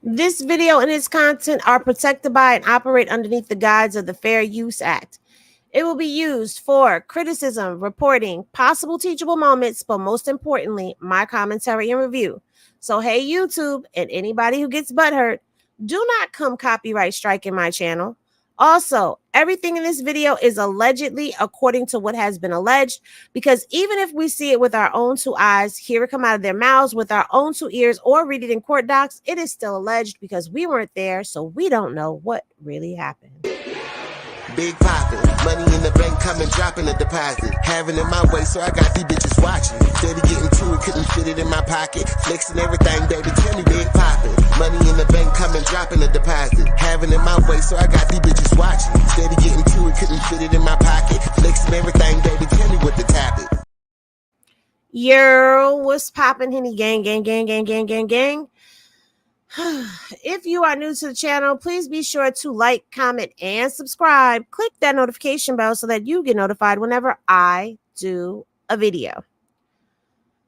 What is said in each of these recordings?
This video and its content are protected by and operate underneath the guides of the Fair Use Act. It will be used for criticism, reporting, possible teachable moments, but most importantly, my commentary and review. So, hey, YouTube, and anybody who gets butthurt, do not come copyright striking my channel. Also, everything in this video is allegedly according to what has been alleged, because even if we see it with our own two eyes, hear it come out of their mouths with our own two ears, or read it in court docs, it is still alleged because we weren't there, so we don't know what really happened. Big poppin', money in the bank coming, dropping a deposit. Having it my way, so I got these bitches watching. Steady getting to it, couldn't fit it in my pocket. Flexing everything, baby, tell me big poppin'. Money in the bank coming, dropping a deposit. Having it my way, so I got these bitches watching. Steady getting to it, couldn't fit it in my pocket. Flexing everything, baby, tell me what the topic. Yo, what's poppin', Henny gang, gang, gang, gang, gang, gang, gang. If you are new to the channel, please be sure to like, comment, and subscribe. Click that notification bell so that you get notified whenever I do a video.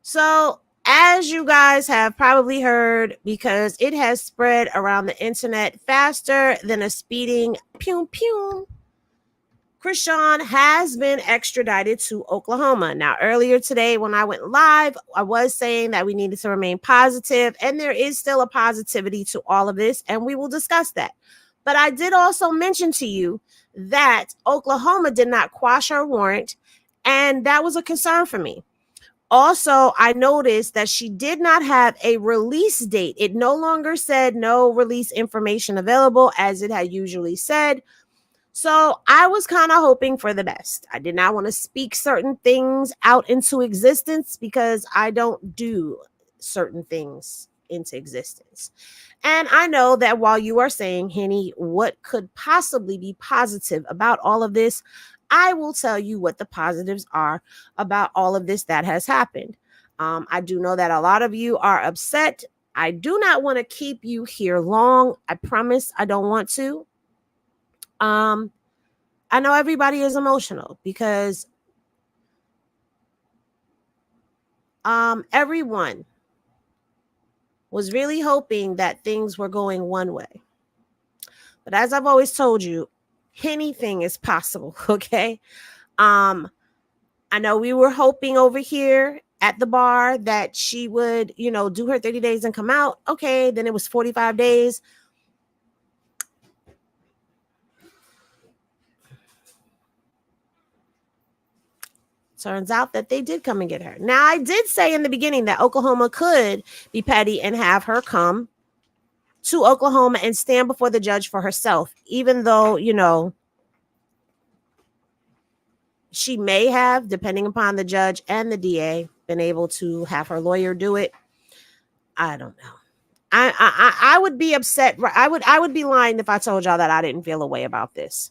So, as you guys have probably heard, because it has spread around the internet faster than a speeding pew pew, Chrisean has been extradited to Oklahoma. Now, earlier today when I went live, I was saying that we needed to remain positive, and there is still a positivity to all of this, and we will discuss that. But I did also mention to you that Oklahoma did not quash our warrant, and that was a concern for me. Also, I noticed that she did not have a release date. It no longer said no release information available as it had usually said. So I was kind of hoping for the best. I did not want to speak certain things out into existence because I don't do certain things into existence. And I know that while you are saying, Henny, what could possibly be positive about all of this, I will tell you what the positives are about all of this that has happened. I do know that a lot of you are upset. I do not want to keep you here long. I promise I don't want to. I know everybody is emotional because everyone was really hoping that things were going one way. But as I've always told you, anything is possible, okay? I know we were hoping over here at the bar that she would, do her 30 days and come out. Okay, then it was 45 days. Turns out that they did come and get her. Now, I did say in the beginning that Oklahoma could be petty and have her come to Oklahoma and stand before the judge for herself, even though, she may have, depending upon the judge and the DA, been able to have her lawyer do it. I don't know. I would be upset. I would be lying if I told y'all that I didn't feel a way about this.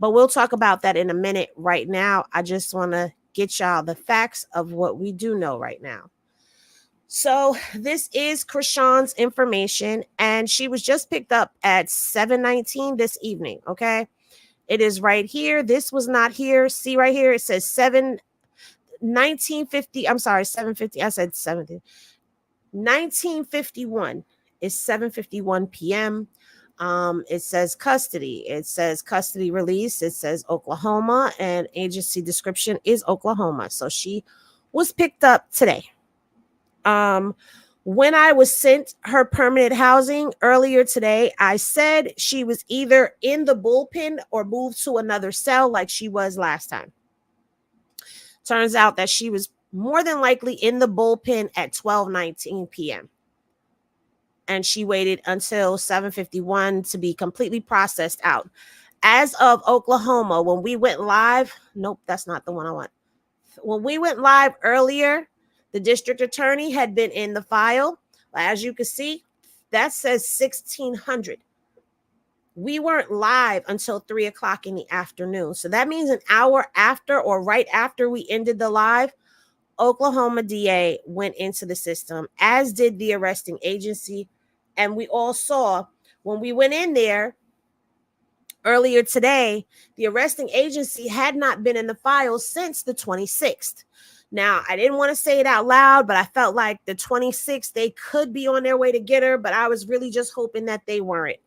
But we'll talk about that in a minute. Right now, I just want to get y'all the facts of what we do know right now. So this is Chrisean's information, and she was just picked up at 7:19 this evening, okay? It is right here. This was not here. See right here, it says 1950. I'm sorry, 7:50. I said 70. 1951 is 7:51 p.m. It says custody. It says custody release. It says Oklahoma, and agency description is Oklahoma. So she was picked up today. When I was sent her permanent housing earlier today, I said she was either in the bullpen or moved to another cell like she was last time. Turns out that she was more than likely in the bullpen at 12:19 p.m. And she waited until 7:51 to be completely processed out. As of Oklahoma, when we went live, nope, that's not the one I want. When we went live earlier, the district attorney had been in the file. As you can see, that says 1600. We weren't live until 3 o'clock in the afternoon. So that means an hour after or right after we ended the live, Oklahoma DA went into the system, as did the arresting agency. And we all saw when we went in there earlier today, the arresting agency had not been in the file since the 26th. Now, I didn't want to say it out loud, but I felt like the 26th, they could be on their way to get her, but I was really just hoping that they weren't.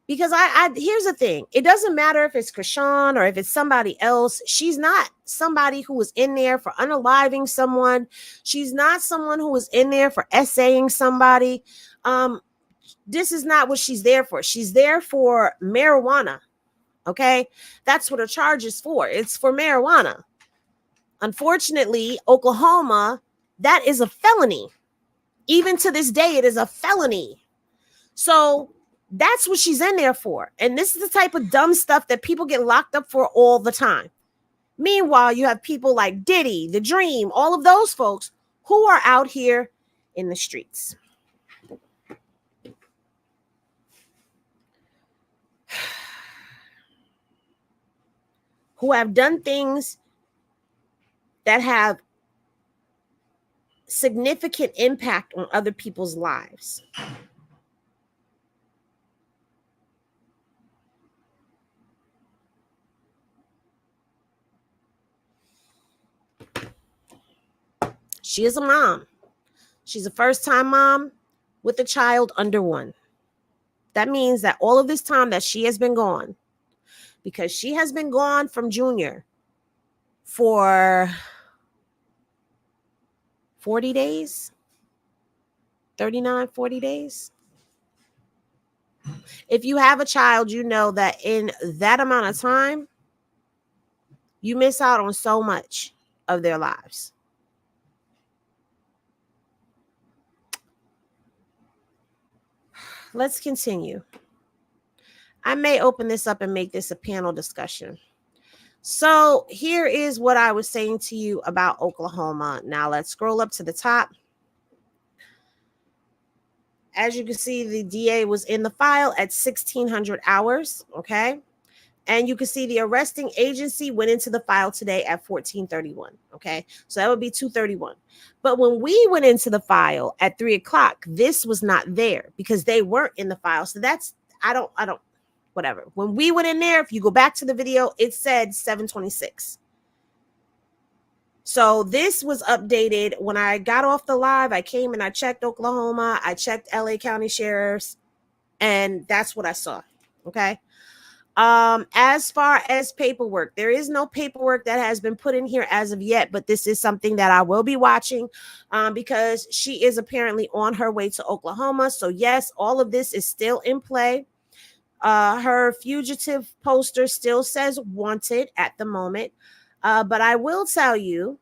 Because I here's the thing. It doesn't matter if it's Chrisean or if it's somebody else. She's not somebody who was in there for unaliving someone. She's not someone who was in there for essaying somebody. This is not what she's there for. She's there for marijuana. Okay? That's what her charge is for. It's for marijuana. Unfortunately, Oklahoma, that is a felony. Even to this day, it is a felony. So that's what she's in there for. And this is the type of dumb stuff that people get locked up for all the time. Meanwhile, you have people like Diddy, The Dream, all of those folks who are out here in the streets. Who have done things that have significant impact on other people's lives. She is a mom. She's a first-time mom with a child under 1. That means that all of this time that she has been gone, because she has been gone from Junior for 40 days, 39, 40 days. If you have a child, you know that in that amount of time, you miss out on so much of their lives. Let's continue. I may open this up and make this a panel discussion. So here is what I was saying to you about Oklahoma. Now let's scroll up to the top. As you can see, the DA was in the file at 1600 hours. Okay. And you can see the arresting agency went into the file today at 1431. Okay. So that would be 231. But when we went into the file at 3 o'clock, this was not there because they weren't in the file. So that's, I don't, whatever. When we went in there, if you go back to the video, it said 726. So this was updated when I got off the live. I came and I checked Oklahoma. I checked LA County Sheriff's, and that's what I saw. Okay. As far as paperwork, there is no paperwork that has been put in here as of yet, but this is something that I will be watching because she is apparently on her way to Oklahoma. So yes, all of this is still in play. Her fugitive poster still says wanted at the moment. But I will tell you,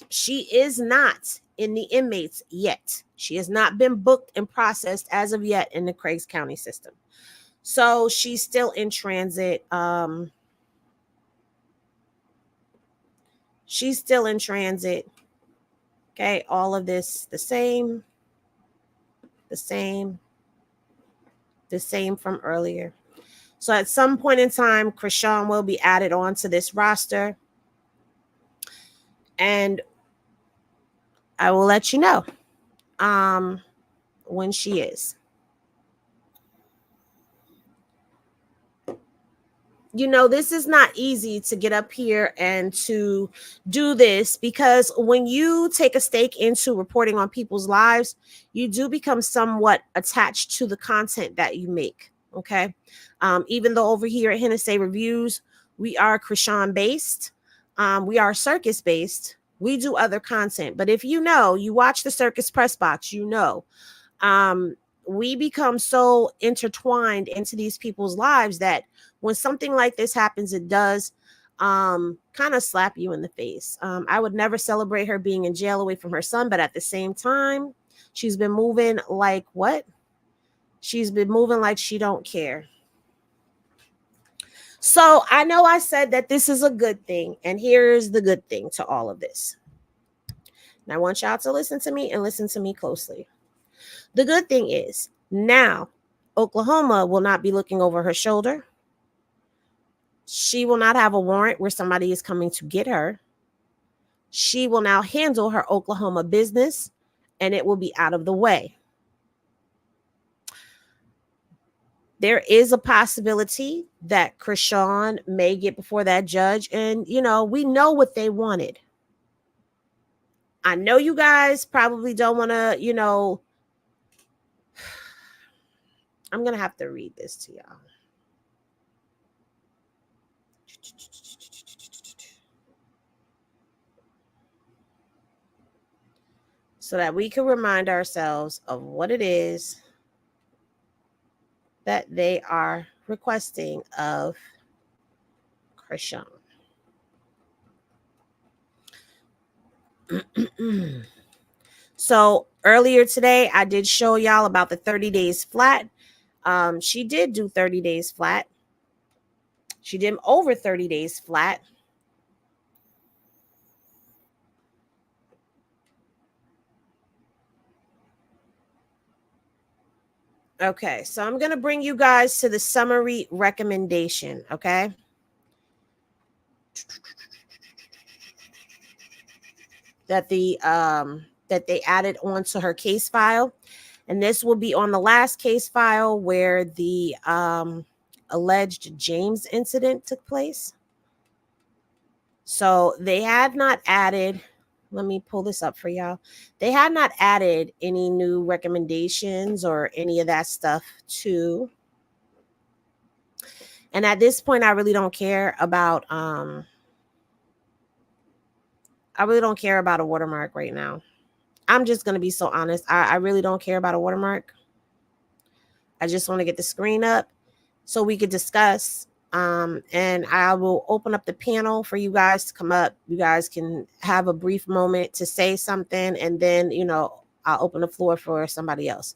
she is not in the inmates yet. She has not been booked and processed as of yet in the Craig's County system. So she's still in transit. She's still in transit. Okay, all of this the same from earlier. So at some point in time, Chrisean will be added on to this roster. And I will let you know when she is. You know, this is not easy to get up here and to do this because when you take a stake into reporting on people's lives, you do become somewhat attached to the content that you make. Okay. Even though over here at Hennessy Reviews, we are Chrisean based. We are circus based. We do other content. But if you know, you watch the Circus Press Box, you know, we become so intertwined into these people's lives that when something like this happens, it does kind of slap you in the face. I would never celebrate her being in jail away from her son, but at the same time, she's been moving like what? She's been moving like she don't care. So I know I said that this is a good thing, and here's the good thing to all of this. And I want y'all to listen to me and listen to me closely. The good thing is now Oklahoma will not be looking over her shoulder. She will not have a warrant where somebody is coming to get her. She will now handle her Oklahoma business, and it will be out of the way. there is a possibility that Chrisean may get before that judge. And, we know what they wanted. I know you guys probably don't want to, I'm going to have to read this to y'all. So that we can remind ourselves of what it is that they are requesting of Chrisean. So earlier today, I did show y'all about the 30 days flat. She did do 30 days flat. She did over 30 days flat. Okay, so I'm going to bring you guys to the summary recommendation, okay? That they added onto her case file. And this will be on the last case file where the alleged James incident took place. So they had not added, let me pull this up for y'all. They had not added any new recommendations or any of that stuff to. And at this point, I really don't care about a watermark right now. I'm just going to be so honest. I really don't care about a watermark. I just want to get the screen up so we could discuss. And I will open up the panel for you guys to come up. You guys can have a brief moment to say something, and then, I'll open the floor for somebody else.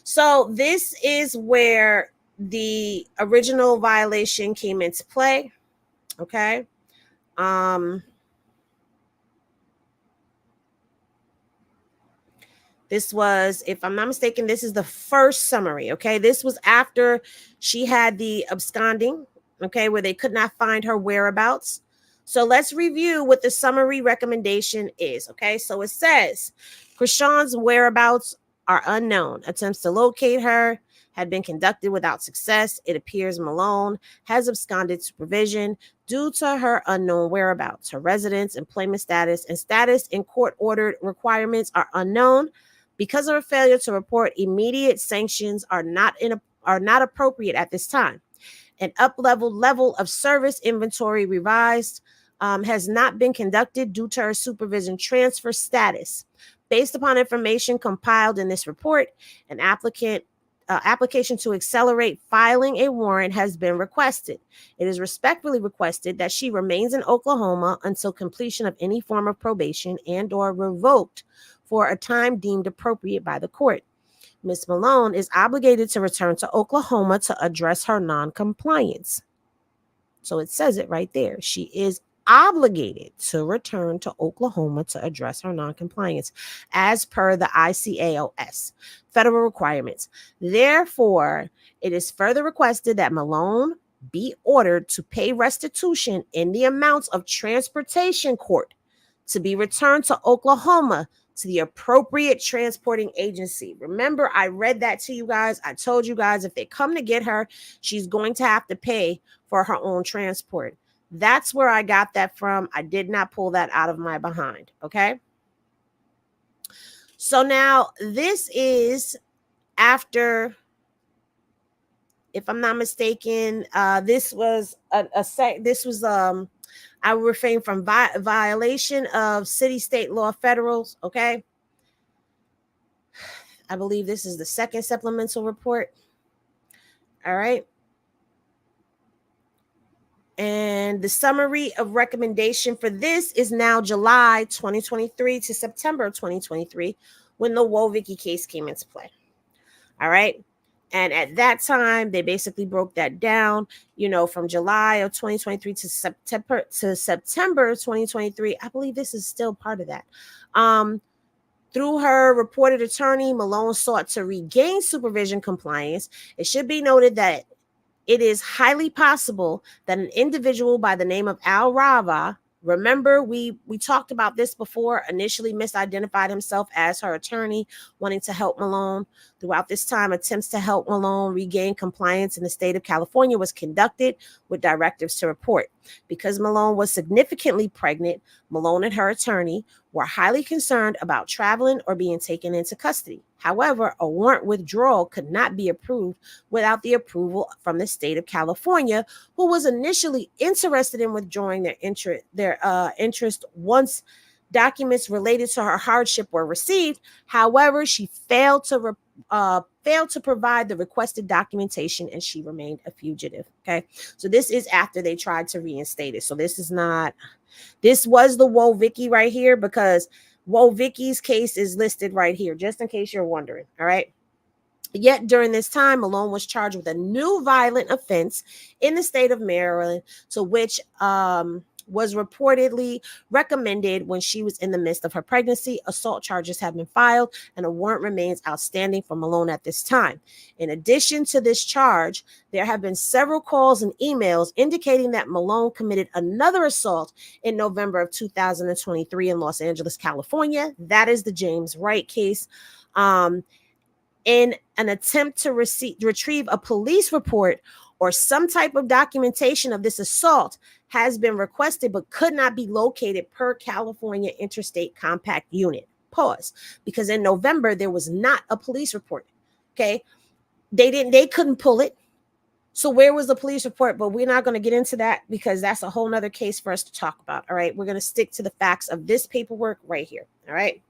So this is where the original violation came into play. Okay. This was, if I'm not mistaken, this is the first summary. Okay. This was after she had the absconding, okay, where they could not find her whereabouts. So let's review what the summary recommendation is. Okay. So it says Chrisean's whereabouts are unknown. Attempts to locate her had been conducted without success. It appears Malone has absconded supervision due to her unknown whereabouts. Her residence, employment status, and status in court-ordered requirements are unknown. Because of her failure to report, immediate sanctions are not appropriate at this time. An up-leveled level of service inventory revised has not been conducted due to her supervision transfer status. Based upon information compiled in this report, an application to accelerate filing a warrant has been requested. It is respectfully requested that she remains in Oklahoma until completion of any form of probation and/or revoked for a time deemed appropriate by the court. Ms. Malone is obligated to return to Oklahoma to address her non-compliance. So it says it right there. She is obligated to return to Oklahoma to address her non-compliance as per the ICAOS federal requirements. Therefore, it is further requested that Malone be ordered to pay restitution in the amounts of transportation court to be returned to Oklahoma to the appropriate transporting agency. Remember, I read that to you guys. I told you guys if they come to get her, she's going to have to pay for her own transport. That's where I got that from. I did not pull that out of my behind. Okay. So now this is after, if I'm not mistaken, this was I will refrain from violation of city, state law, federals. Okay. I believe this is the second supplemental report. All right. And the summary of recommendation for this is now July 2023 to September 2023 when the Wovicki case came into play. All right. And at that time, they basically broke that down, from July of 2023 to September 2023. I believe this is still part of that. Through her reported attorney, Malone sought to regain supervision compliance. It should be noted that it is highly possible that an individual by the name of Al Rava Remember, we talked about this before. Initially misidentified himself as her attorney, wanting to help Malone. Throughout this time, attempts to help Malone regain compliance in the state of California was conducted with directives to report. Because Malone was significantly pregnant, Malone and her attorney were highly concerned about traveling or being taken into custody. However, a warrant withdrawal could not be approved without the approval from the state of California, who was initially interested in withdrawing their interest once documents related to her hardship were received. However, she failed to provide the requested documentation, and she remained a fugitive. Okay, so this is after they tried to reinstate it. So this is not. This was the Woe Vicky right here, because Woe Vicky's case is listed right here, just in case you're wondering. All right. Yet during this time, Malone was charged with a new violent offense in the state of Maryland, to which was reportedly recommended when she was in the midst of her pregnancy. Assault charges have been filed, and a warrant remains outstanding for Malone at this time. In addition to this charge, there have been several calls and emails indicating that Malone committed another assault in November of 2023 in Los Angeles, California. That is the James Wright case. In an attempt to retrieve a police report or some type of documentation of this assault has been requested but could not be located per California Interstate Compact Unit. Pause. Because in November, there was not a police report. Okay. They couldn't pull it. So where was the police report? But we're not going to get into that, because that's a whole nother case for us to talk about. All right. We're going to stick to the facts of this paperwork right here. All right.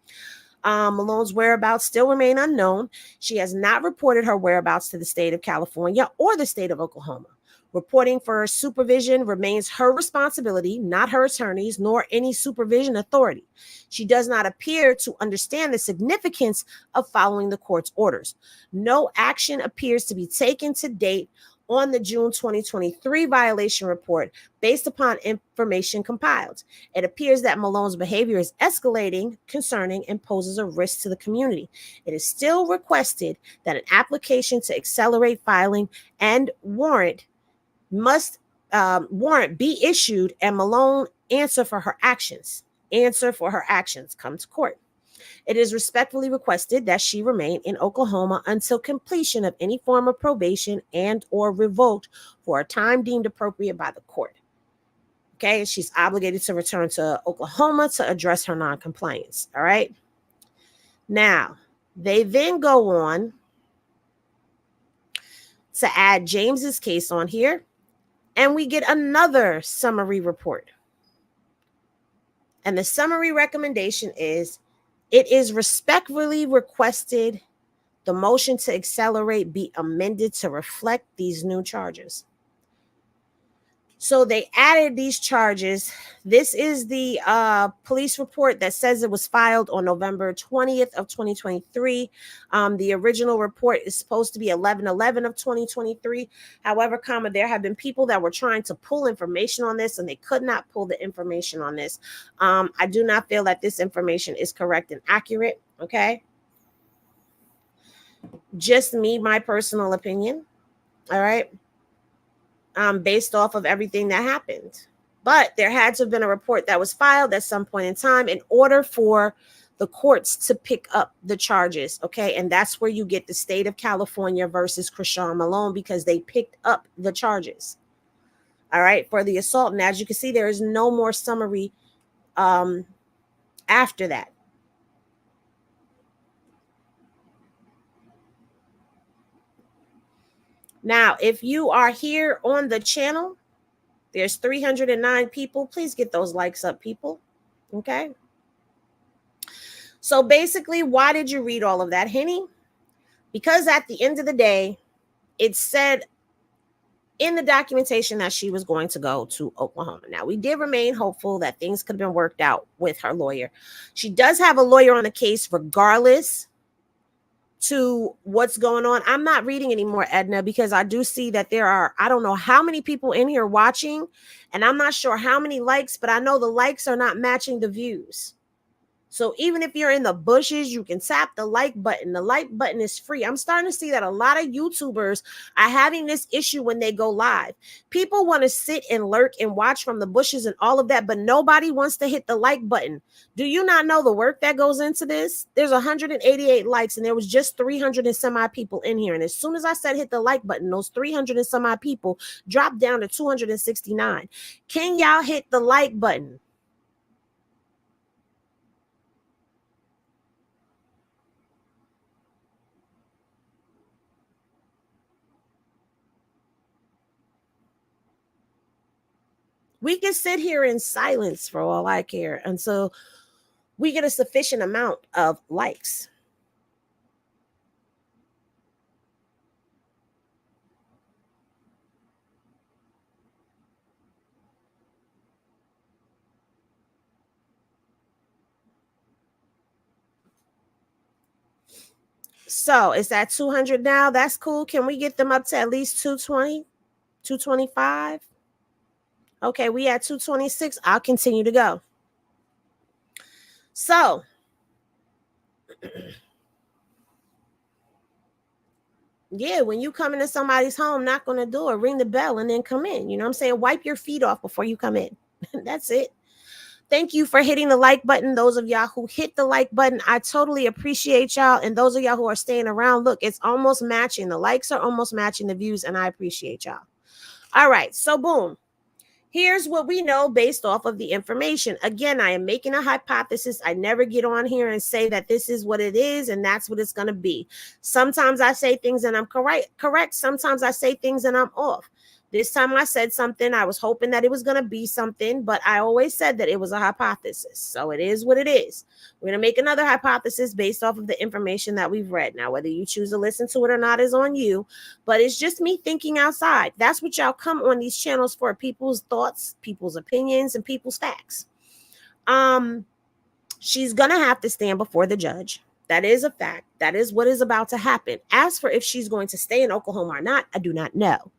Malone's whereabouts still remain unknown. She has not reported her whereabouts to the state of California or the state of Oklahoma. Reporting for supervision remains her responsibility, not her attorney's, nor any supervision authority. She does not appear to understand the significance of following the court's orders. No action appears to be taken to date on the June 2023 violation report based upon information compiled. It appears that Malone's behavior is escalating, concerning, and poses a risk to the community. It is still requested that an application to accelerate filing and warrant be issued, and Malone answer for her actions. Come to court. It is respectfully requested that she remain in Oklahoma until completion of any form of probation and or revoked for a time deemed appropriate by the court. Okay, she's obligated to return to Oklahoma to address her noncompliance. All right. Now, they then go on to add James's case on here, and we get another summary report. And the summary recommendation is, it is respectfully requested the motion to accelerate be amended to reflect these new charges. So they added these charges. This is the police report that says it was filed on November 20th of 2023. The original report is supposed to be 11/11 of 2023. However, there have been people that were trying to pull information on this, and they could not pull the information on this. I do not feel that this information is correct and accurate. Okay. Just me, my personal opinion. All right. Based off of everything that happened. But there had to have been a report that was filed at some point in time in order for the courts to pick up the charges. Okay. And that's where you get the state of California versus Chrisean Malone, because they picked up the charges. All right. For the assault. And as you can see, there is no more summary after that. Now, if you are here on the channel, there's 309 people. Please get those likes up, people. Okay. So basically, why did you read all of that, Henny? Because at the end of the day, it said in the documentation that she was going to go to Oklahoma. Now, we did remain hopeful that things could have been worked out with her lawyer. She does have a lawyer on the case regardless to what's going on. I'm not reading anymore, Edna, because I do see that there are, I don't know how many people in here watching, and I'm not sure how many likes, but I know the likes are not matching the views. So even if you're in the bushes, you can tap the like button. The like button is free. I'm starting to see that a lot of YouTubers are having this issue when they go live. People want to sit and lurk and watch from the bushes and all of that, but nobody wants to hit the like button. Do you not know the work that goes into this? There's 188 likes and there was just 300 and some odd people in here. And as soon as I said hit the like button, those 300 and some odd people dropped down to 269. Can y'all hit the like button? We can sit here in silence for all I care until we get a sufficient amount of likes. So it's at 200 now. That's cool. Can we get them up to at least 220, 225? Okay, we at 226. I'll continue to go. So yeah, when you come into somebody's home, knock on the door, ring the bell, and then come in. You know what I'm saying? Wipe your feet off before you come in. That's it. Thank you for hitting the like button. Those of y'all who hit the like button, I totally appreciate y'all. And those of y'all who are staying around, look, it's almost matching. The likes are almost matching the views, and I appreciate y'all. All right, so boom. Here's what we know based off of the information. Again, I am making a hypothesis. I never get on here and say that this is what it is and that's what it's going to be. Sometimes I say things and I'm correct. Sometimes I say things and I'm off. This time I said something. I was hoping that it was going to be something, but I always said that it was a hypothesis. So it is what it is. We're going to make another hypothesis based off of the information that we've read. Now, whether you choose to listen to it or not is on you, but it's just me thinking outside. That's what y'all come on these channels for, people's thoughts, people's opinions, and people's facts. She's going to have to stand before the judge. That is a fact. That is what is about to happen. As for if she's going to stay in Oklahoma or not, I do not know.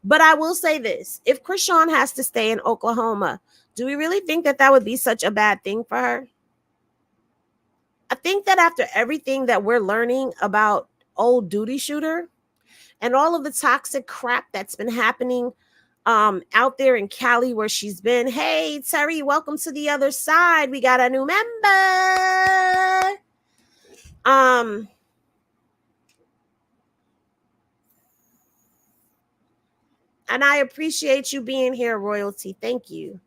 But I will say this. If Chrisean has to stay in Oklahoma, do we really think that that would be such a bad thing for her? I think that after everything that we're learning about old duty shooter and all of the toxic crap that's been happening out there in Cali where she's been. Hey, Terry, welcome to the other side. We got a new member. And I appreciate you being here, Royalty. Thank you.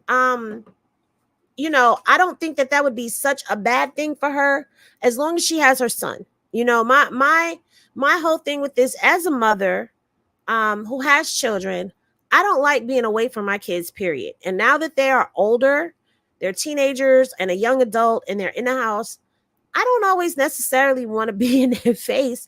You know, I don't think that that would be such a bad thing for her as long as she has her son. You know, my whole thing with this as a mother who has children, I don't like being away from my kids, period. And now that they are older, they're teenagers and a young adult and they're in the house, I don't always necessarily want to be in their face,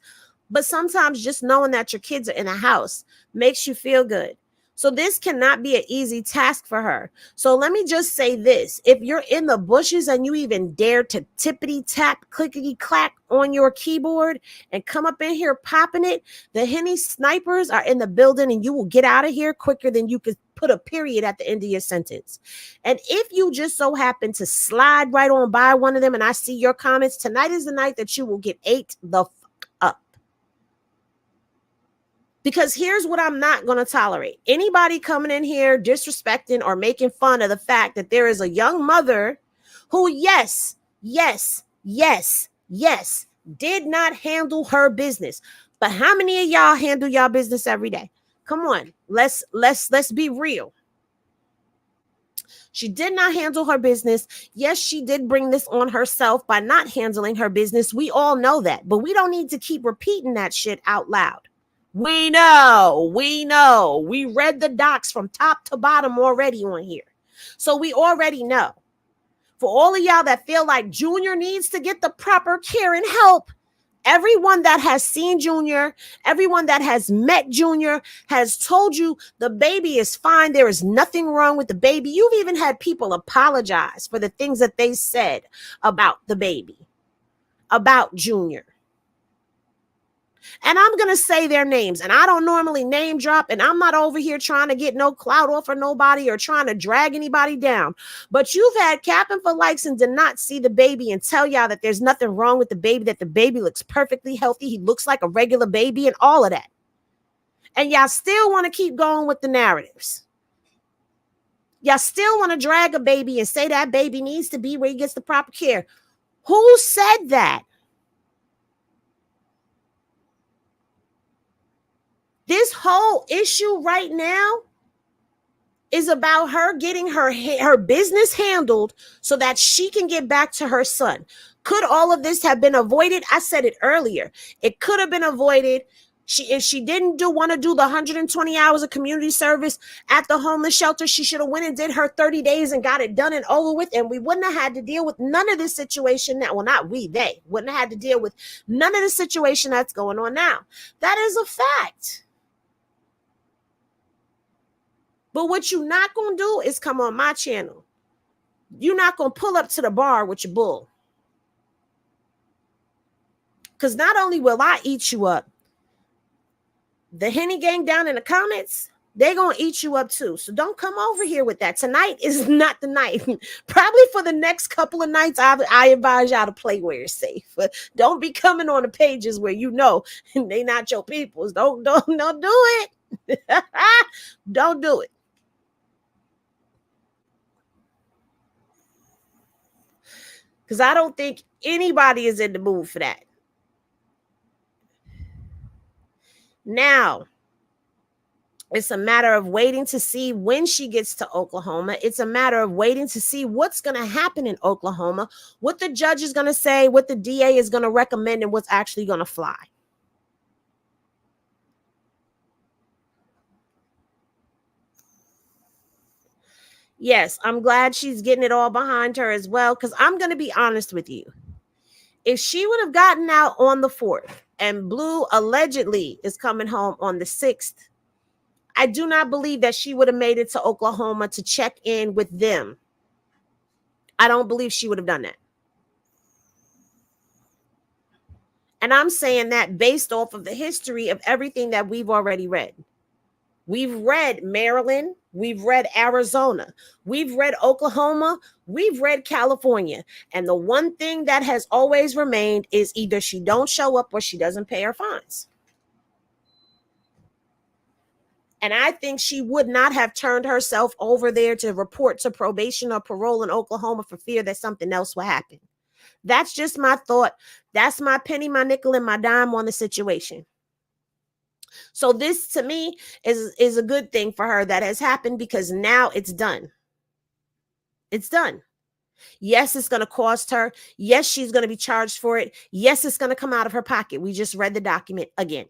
but sometimes just knowing that your kids are in the house makes you feel good. So this cannot be an easy task for her. So let me just say this. If you're in the bushes and you even dare to tippity tap, clickety clack on your keyboard and come up in here popping it, the Henny snipers are in the building and you will get out of here quicker than you could put a period at the end of your sentence. And if you just so happen to slide right on by one of them and I see your comments, tonight is the night that you will get ate the up. Because here's what I'm not going to tolerate. Anybody coming in here disrespecting or making fun of the fact that there is a young mother who, yes, did not handle her business. But how many of y'all handle y'all business every day? Come on, let's be real. She did not handle her business. Yes, she did bring this on herself by not handling her business. We all know that, but we don't need to keep repeating that shit out loud. We know. We read the docs from top to bottom already on here. So we already know. For all of y'all that feel like Junior needs to get the proper care and help, everyone that has seen Junior, everyone that has met Junior has told you the baby is fine. There is nothing wrong with the baby. You've even had people apologize for the things that they said about the baby, about Junior. And I'm going to say their names. And I don't normally name drop. And I'm not over here trying to get no clout off of nobody or trying to drag anybody down. But you've had capping for likes and did not see the baby and tell y'all that there's nothing wrong with the baby, that the baby looks perfectly healthy. He looks like a regular baby and all of that. And y'all still want to keep going with the narratives. Y'all still want to drag a baby and say that baby needs to be where he gets the proper care. Who said that? This whole issue right now is about her getting her business handled so that she can get back to her son. Could all of this have been avoided? I said it earlier. It could have been avoided. If she didn't want to do the 120 hours of community service at the homeless shelter, she should have went and did her 30 days and got it done and over with. And we wouldn't have had to deal with none of this situation now. Well, not we, they wouldn't have had to deal with none of the situation that's going on now. That is a fact. But what you're not going to do is come on my channel. You're not going to pull up to the bar with your bull. Because not only will I eat you up, the Henny gang down in the comments, they're going to eat you up too. So don't come over here with that. Tonight is not the night. Probably for the next couple of nights, I advise y'all to play where it's safe. But don't be coming on the pages where you know they not your peoples. Don't do it. Don't do it. Because I don't think anybody is in the mood for that. Now, it's a matter of waiting to see when she gets to Oklahoma. It's a matter of waiting to see what's going to happen in Oklahoma, what the judge is going to say, what the DA is going to recommend, and what's actually going to fly. Yes, I'm glad she's getting it all behind her as well, because I'm going to be honest with you. If she would have gotten out on the 4th and Blue allegedly is coming home on the 6th, I do not believe that she would have made it to Oklahoma to check in with them. I don't believe she would have done that. And I'm saying that based off of the history of everything that we've already read. We've read Maryland. We've read Arizona. We've read Oklahoma. We've read California. And the one thing that has always remained is either she don't show up or she doesn't pay her fines. And I think she would not have turned herself over there to report to probation or parole in Oklahoma for fear that something else will happen. That's just my thought. That's my penny, my nickel, and my dime on the situation. So this to me is a good thing for her that has happened, because now it's done. It's done. Yes, it's going to cost her. Yes, she's going to be charged for it. Yes, it's going to come out of her pocket. We just read the document again.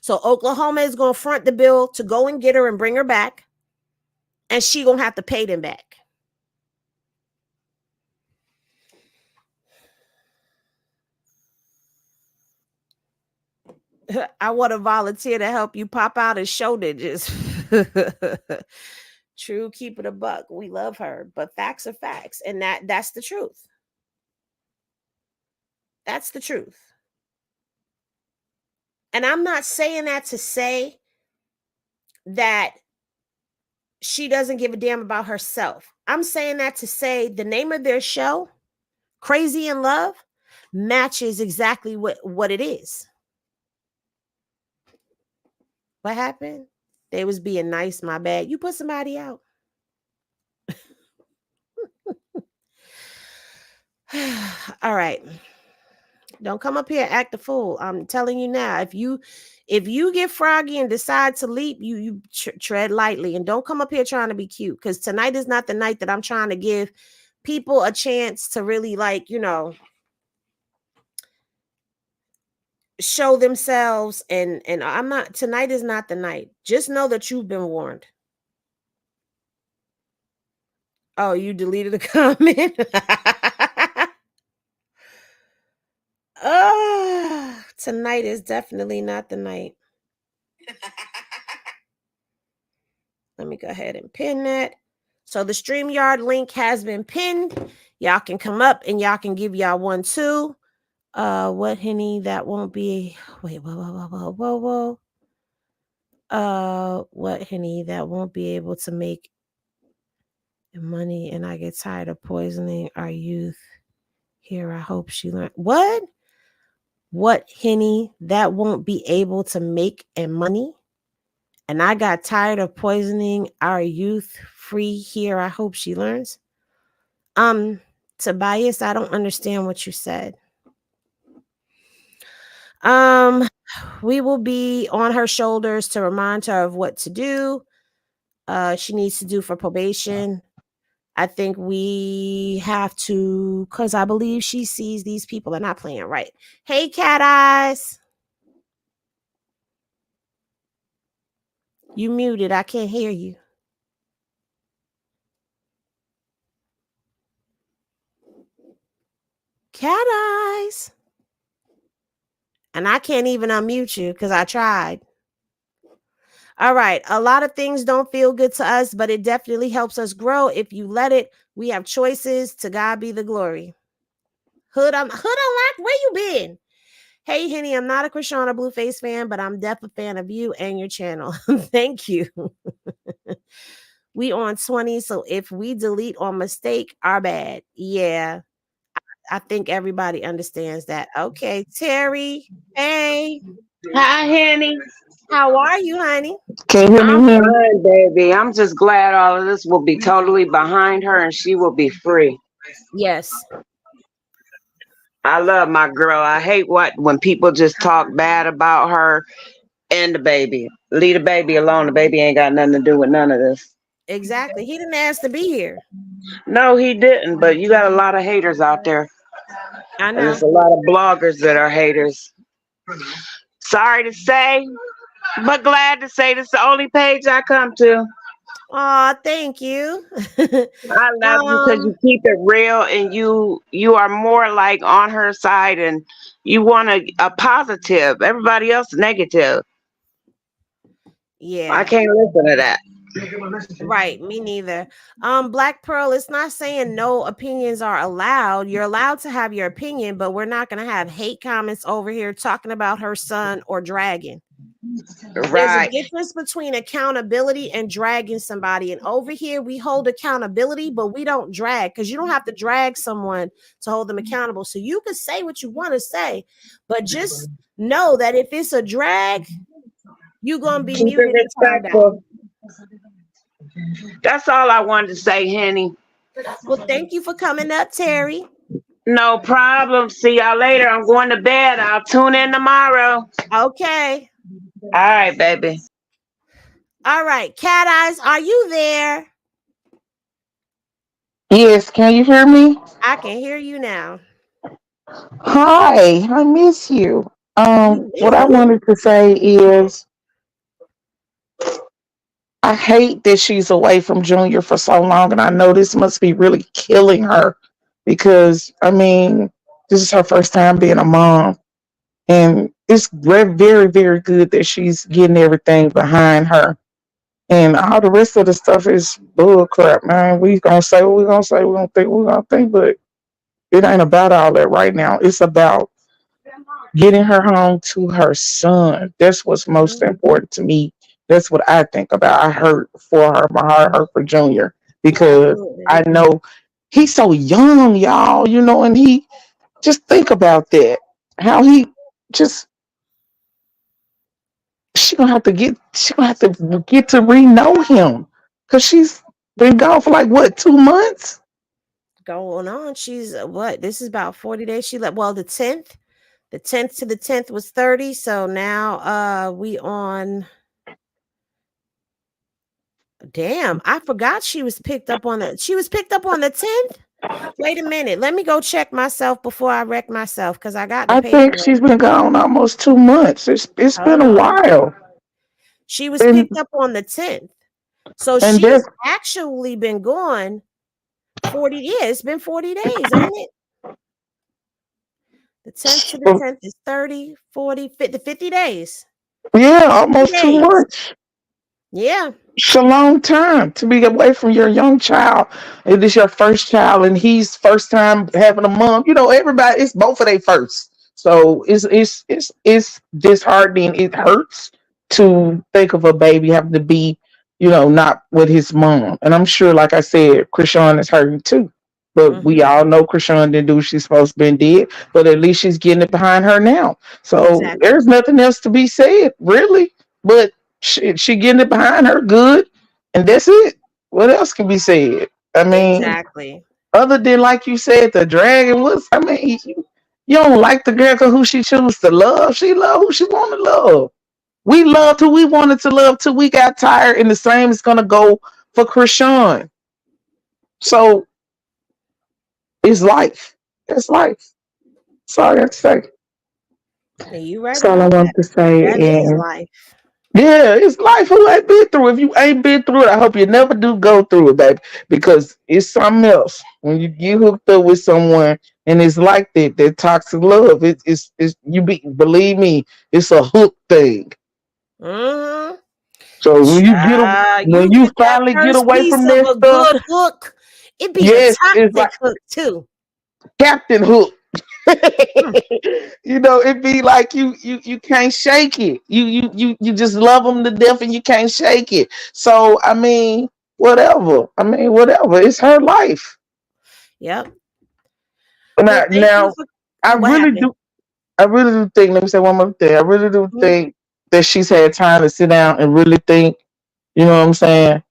So Oklahoma is going to front the bill to go and get her and bring her back. And she going to have to pay them back. I want to volunteer to help you pop out and show ninjas. True, keep it a buck. We love her, but facts are facts. And that's the truth. That's the truth. And I'm not saying that to say that she doesn't give a damn about herself. I'm saying that to say the name of their show, Crazy in Love, matches exactly what it is. What happened? They was being nice, my bad. You put somebody out. All right. Don't come up here and act a fool. I'm telling you now, if you get froggy and decide to leap, you tread lightly, and don't come up here trying to be cute, because tonight is not the night that I'm trying to give people a chance to really, like, show themselves. And I'm not, tonight is not the night. Just know that you've been warned. Oh, you deleted a comment. Oh, tonight is definitely not the night. Let me go ahead and pin that. So the StreamYard link has been pinned. Y'all can come up and y'all can give y'all one too. What Henny that won't be wait, whoa. What Henny that won't be able to make money and I get tired of poisoning our youth. Here, I hope she learned. What? What Henny that won't be able to make and money? And I got tired of poisoning our youth. Free here, I hope she learns. Um, Tobias, I don't understand what you said. Um, we will be on her shoulders to remind her of what to do. She needs to do for probation. I think we have to, because I believe she sees these people are not playing right. Hey, Cat Eyes. You muted. I can't hear you. Cat Eyes. And I can't even unmute you because I tried. All right. A lot of things don't feel good to us, but it definitely helps us grow if you let it. We have choices. To God be the glory. Hood unlocked. Where you been? Hey, Henny, I'm not a Chrisean or Blueface fan, but I'm definitely a fan of you and your channel. Thank you. We on 20, so if we delete on mistake, our bad. Yeah, I think everybody understands that. Okay, Terry. Hey, Hi, Henny. how are you, honey? Can you hear I'm me, honey? fine, baby. I'm just glad all of this will be totally behind her and she will be free. Yes, I love my girl. I hate when people just talk bad about her and the baby. Leave the baby alone. The baby ain't got nothing to do with none of this. exactly. He didn't ask to be here. No, he didn't. But you got a lot of haters out there. I And know. there's a lot of bloggers that are haters. Sorry to say, but glad to say this is the only page I come to. Oh, thank you. I love you because you um, keep it real and you are more like on her side and you want a positive. Everybody else negative. I yeah. can't listen to that. Right, me neither. Black Pearl, it's not saying no opinions are allowed. You're allowed to have your opinion, but we're not going to have hate comments over here talking about her son or dragging. There's a Right. difference between accountability and dragging somebody. And over here, we hold accountability, but we don't drag because you don't have to drag someone to hold them accountable. So you can say what you want to say, but just know that if it's a drag, you're going to be Keep it muted and timed out. respectful. That's all I wanted to say, Henny. Well, thank you for coming up, Terry. No problem. See y'all later. I'm going to bed. I'll tune in tomorrow. Okay. All right, baby. All right. Cat Eyes, are you there? Yes, can you hear me? I can hear you now. Hi, I miss you. We What miss I you. wanted to say is I hate that she's away from Junior for so long, and I know this must be really killing her because I mean, this is her first time being a mom, and it's very, very, very good that she's getting everything behind her. And all the rest of the stuff is bull crap, man. We gonna say what we gonna say, we gonna think what we gonna think, but it ain't about all that right now. It's about getting her home to her son. That's what's most Mhm. important to me. That's what I think about. I hurt for her, my heart hurt for Junior because Absolutely. I know he's so young, y'all, and he just think about that. How he just she gonna have to get to re-know him. Cause she's been gone for like what, 2 months? Going on. She's what? This is about 40 days. She left. Well, the 10th. The 10th to the 10th was 30. So now we on. Damn, I forgot she was picked up on the 10th. Wait a minute. Let me go check myself before I wreck myself because I got the I think paperwork. she's been gone almost 2 months. It's been Hold a on. while. She was And picked up on the 10th. So and she's that's actually been gone 40. Yeah, it's been 40 days, ain't it? The 10th to the 10th is 30, 40, 50, 50 days. yeah, 50 almost two days. months. Yeah. It's a long time to be away from your young child. It is your first child, and he's first time having a mom. Everybody, it's both of their first. So it's disheartening. It hurts to think of a baby having to be, not with his mom. And I'm sure, like I said, Chrisean is hurting too. But we all know Chrisean didn't do what she's supposed to be did. But at least she's getting it behind her now. So Exactly. there's nothing else to be said, really. But she getting it behind her good, and that's it. What else can be said? I mean, Exactly. other than like you said, the dragon was. I mean, you don't like the girl because who she choose to love. She love who she want to love. We loved who we wanted to love till we got tired, and the same is gonna go for Chrisean. So it's life. It's life. Sorry, I have to say. And you right That's all I about want that. to say. That is And life. yeah, it's life. Who ain't been through? If you ain't been through it, I hope you never do go through it, baby. Because it's something else. When you get hooked up with someone and it's like that toxic love. It's believe me, it's a hook thing. Mm-hmm. So when You you get that finally get first away piece from of that a stuff, good hook. It be a yes, it's toxic like hook too. Captain Hook. Hmm. It be like you can't shake it. You just love them to death and you can't shake it. So I mean, whatever. Whatever. It's her life. Yep. Well, thank you Now for I what really happened. do. I really do think. Let me say one more thing. I really do Mhm. think that she's had time to sit down and really think. You know what I'm saying?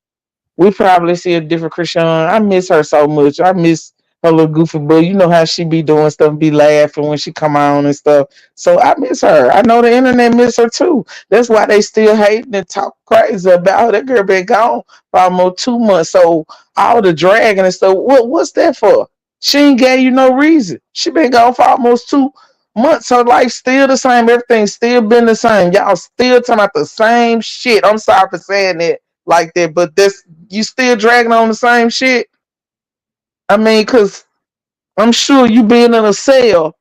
We probably see a different Chrisean. I miss her so much. I miss her little goofy boy. You know how she be doing stuff, be laughing when she come on and stuff. So I miss her. I know the internet miss her too. That's why they still hating and talk crazy about her. That girl been gone for almost 2 months. So all the dragging and stuff. What's that for? She ain't gave you no reason. She been gone for almost 2 months. Her life still the same. Everything still been the same. Y'all still talking about the same shit. I'm sorry for saying that like that, but this you still dragging on the same shit. I mean, cause I'm sure you being in a cell,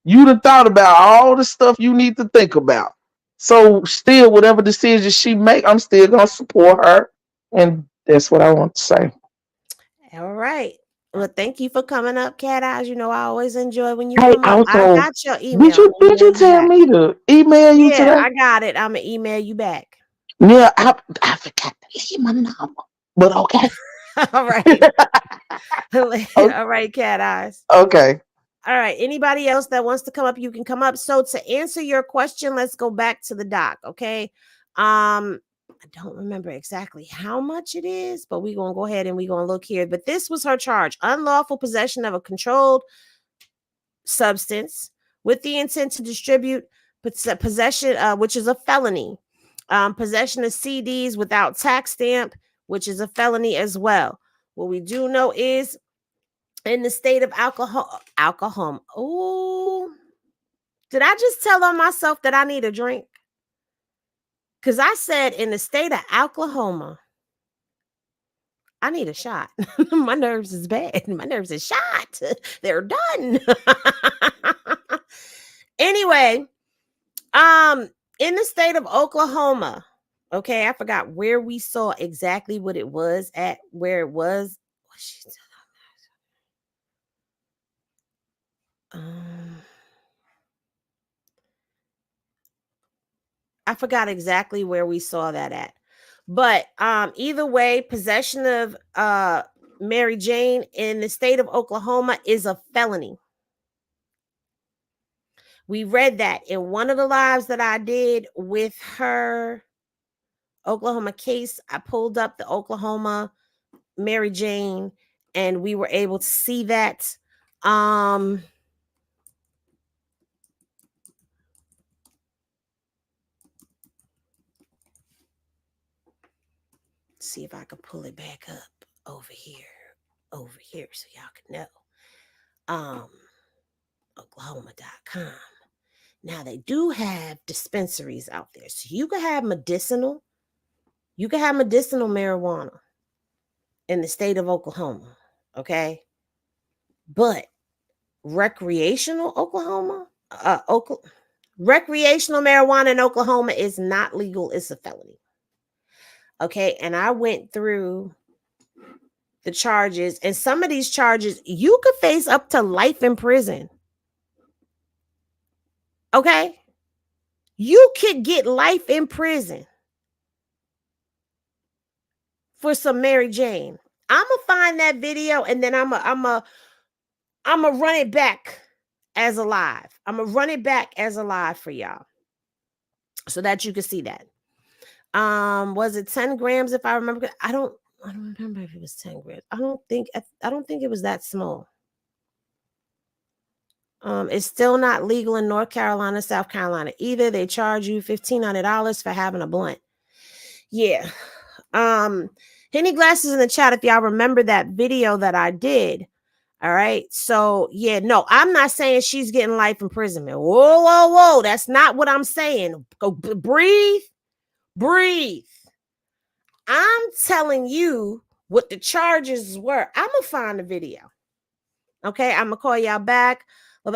you'd have thought about all the stuff you need to think about. So still, whatever decision she make, I'm still gonna support her, and that's what I want to say. All right. Well, thank you for coming up, Cat Eyes. You know I always enjoy when you Hey, come up. I also, got your did email. I'm you gonna did email you you tell back. me to email you Yeah, today? I got it. I'm gonna email you back. Yeah, I forgot to leave my number, but okay. All right. All right, Cat Eyes. Okay. All right. Anybody else that wants to come up, you can come up. So to answer your question, let's go back to the doc. Okay. I don't remember exactly how much it is, but we're gonna go ahead and we're gonna look here. But this was her charge: unlawful possession of a controlled substance with the intent to distribute, possession, which is a felony. Possession of CDs without tax stamp, which is a felony as well. What we do know is in the state of alcohol. Oh, did I just tell on myself that I need a drink? Because I said in the state of Oklahoma, I need a shot. My nerves is bad. My nerves is shot. They're done. Anyway, in the state of Oklahoma, okay, I forgot where we saw exactly what it was at, where it was. Um, I forgot exactly where we saw that at. But either way, possession of Mary Jane in the state of Oklahoma is a felony. We read that in one of the lives that I did with her Oklahoma case. I pulled up the Oklahoma Mary Jane and we were able to see that. Um see if I can pull it back up over here so y'all can know. Oklahoma.com. Now they do have dispensaries out there. So you can have medicinal marijuana in the state of Oklahoma. Okay. But recreational recreational marijuana in Oklahoma is not legal. It's a felony. Okay. And I went through the charges, and some of these charges you could face up to life in prison. Okay? You could get life in prison for some Mary Jane. I'm gonna find that video and then I'm gonna run it back as a live. I'm gonna run it back as a live for y'all so that you can see that. Was it 10 grams if I remember? I don't remember if it was 10 grams. I don't think it was that small. It's still not legal in North Carolina, South Carolina either. They charge you $1,500 for having a blunt. Yeah. Henny Glasses in the chat if y'all remember that video that I did. All right. So yeah, no, I'm not saying she's getting life imprisonment. Whoa, whoa, whoa. That's not what I'm saying. Go breathe, breathe. I'm telling you what the charges were. I'm gonna find the video. Okay, I'm gonna call y'all back.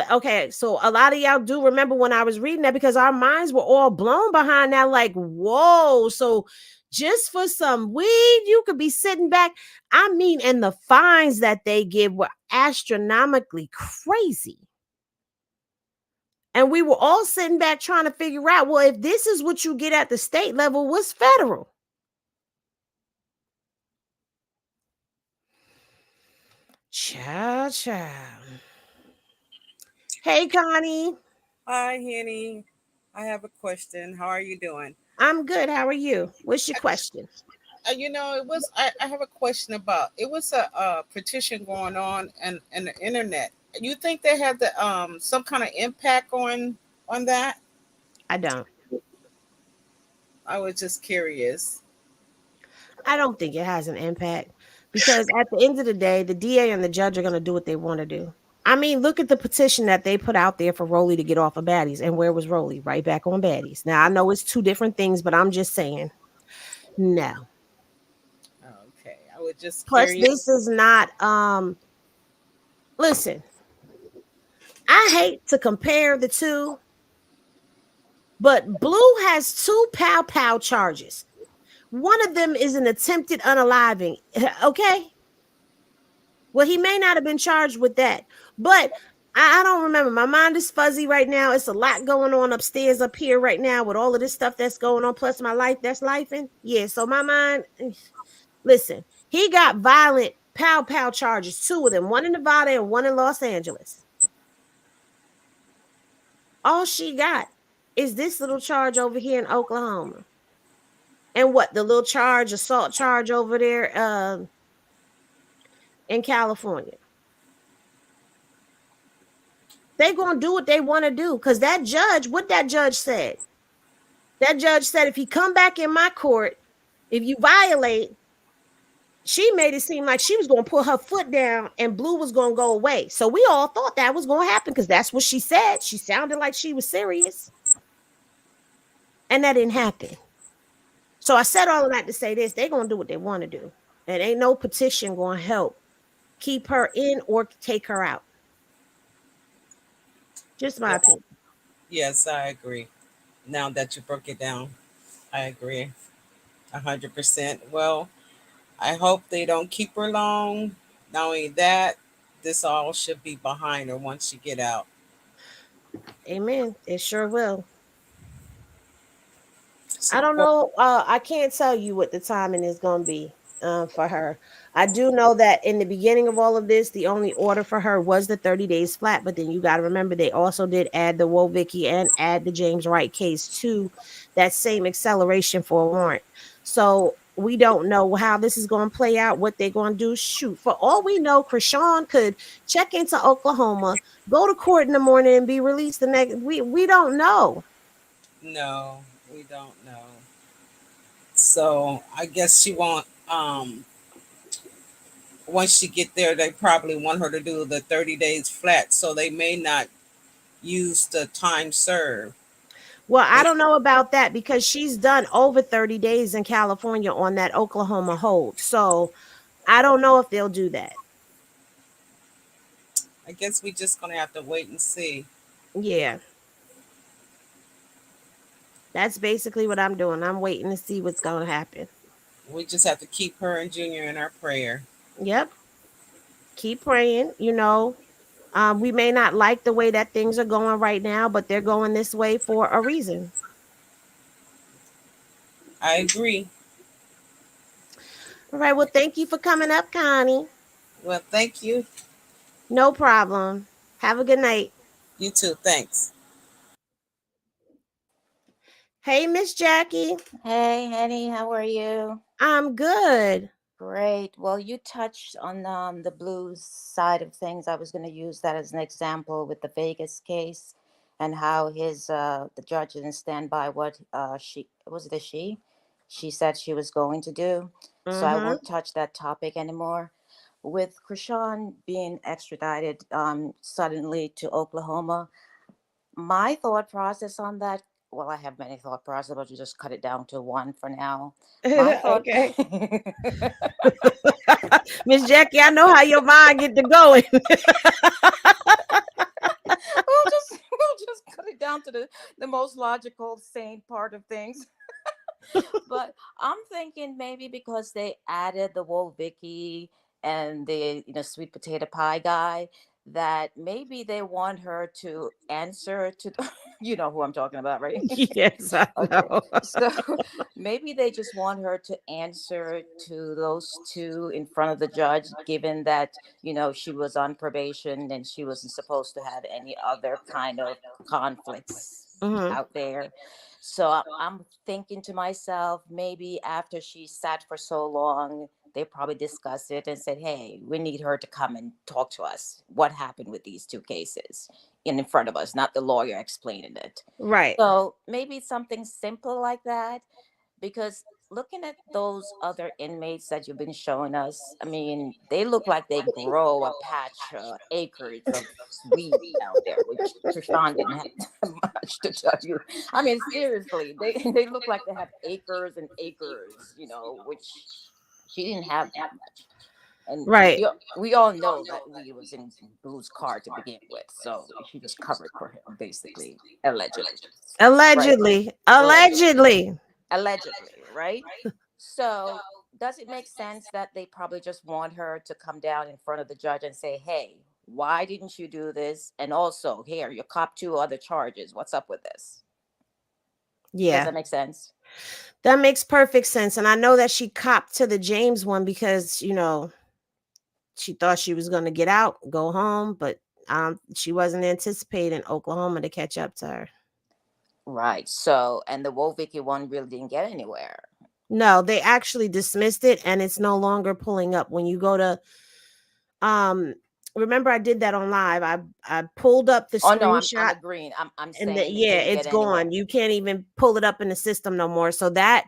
Okay, so a lot of y'all do remember when I was reading that because our minds were all blown behind that, like, whoa. So just for some weed, you could be sitting back. I mean, and the fines that they give were astronomically crazy. And we were all sitting back trying to figure out, well, if this is what you get at the state level, what's federal? Child, child. Hey, Connie. Hi, Henny. I have a question. How are you doing? I'm good. How are you? What's your question? I have a question about it was a petition going on and the internet. You think they had the some kind of impact on that? I don't. I was just curious. I don't think it has an impact because at the end of the day, the DA and the judge are going to do what they want to do. I mean, look at the petition that they put out there for Rowley to get off of baddies. And where was Rowley? Right back on baddies. Now, I know it's two different things, but I'm just saying, no. Okay, I was just Plus, curious. this is not, listen, I hate to compare the two, but Blue has two pow pow charges. One of them is an attempted unaliving. Okay. Well, he may not have been charged with that, but I don't remember. My mind is fuzzy right now. It's a lot going on upstairs, up here right now with all of this stuff that's going on, plus my life that's lifing. Yeah, so my mind, listen, he got violent pow pow charges, two of them, one in Nevada and one in Los Angeles. All she got is this little charge over here in Oklahoma. And what the little charge, assault charge over there in California. They're going to do what they want to do because that judge, what that judge said if he come back in my court, if you violate, she made it seem like she was going to put her foot down and Blue was going to go away. So we all thought that was going to happen because that's what she said. She sounded like she was serious. And that didn't happen. So I said all of that to say this. They're going to do what they want to do. And ain't no petition going to help keep her in or take her out. Just my opinion. Yes, I agree. Now that you broke it down, I agree 100%. Well, I hope they don't keep her long. Not only that, this all should be behind her once she get out. Amen. It sure will. So, I don't know. I can't tell you what the timing is going to be for her. I do know that in the beginning of all of this, the only order for her was the 30 days flat. But then you got to remember, they also did add the Woe Vicky and add the James Wright case to that same acceleration for a warrant. So we don't know how this is going to play out, what they're going to do. Shoot, for all we know, Chrisean could check into Oklahoma, go to court in the morning, and be released the next. We don't know. no, we don't know. So I guess she won't. Once she get there, they probably want her to do the 30 days flat, so they may not use the time served. Well, I They, don't know about that because she's done over 30 days in California on that Oklahoma hold. So I don't know if they'll do that. I guess we just gonna have to wait and see. Yeah, that's basically what I'm doing. I'm waiting to see what's going to happen. We just have to keep her and Junior in our prayer. Yep. Keep praying, We may not like the way that things are going right now, but they're going this way for a reason. I agree. All right. Well, thank you for coming up, Connie. Well, thank you. No problem. Have a good night. You too. Thanks. Hey, Miss Jackie. Hey, Henny, how are you? I'm good. Great. Well, you touched on the blues side of things. I was going to use that as an example with the Vegas case and how his the judge didn't stand by what she was it a she said she was going to do. So I Mm-hmm. won't touch that topic anymore. With Chrisean being extradited suddenly to Oklahoma, my thought process on that, well, I have many thought processes, but you just cut it down to one for now. My thought Okay. Miss Jackie, I know how your mind get to going. we'll just cut it down to the most logical, sane part of things. But I'm thinking maybe because they added the Woe Vicky and the sweet potato pie guy, that maybe they want her to answer to you know who I'm talking about, right? Yes, I Okay. know. So maybe they just want her to answer to those two in front of the judge, given that, she was on probation and she wasn't supposed to have any other kind of conflicts Mm-hmm. out there. So I'm thinking to myself, maybe after she sat for so long, they probably discussed it and said, hey, we need her to come and talk to us. What happened with these two cases in front of us, not the lawyer explaining it. Right. So maybe something simple like that, because looking at those other inmates that you've been showing us, I mean, they look like they grow a patch, acres of weed down there, which Krishan didn't have much to tell you. I mean, seriously, they look like they have acres and acres, which she didn't have that much. And Right. we all know that weed was in Blue's car to begin with, so she just covered for him, basically, allegedly, right? Allegedly. Allegedly, Allegedly. allegedly, right? So does it make sense that they probably just want her to come down in front of the judge and say, hey, why didn't you do this? And also, here, you cop two other charges. What's up with this? Does Yeah. that make sense? That makes perfect sense. And I know that she copped to the James one because, she thought she was going to get out, go home, but she wasn't anticipating Oklahoma to catch up to her. Right. So, and the Wovicky one really didn't get anywhere. No, they actually dismissed it and it's no longer pulling up. When you go to remember I did that on live. I pulled up the Oh no, I'm screenshot agreeing. I'm and saying it yeah, didn't get it's anywhere. gone. You can't even pull it up in the system no more. So that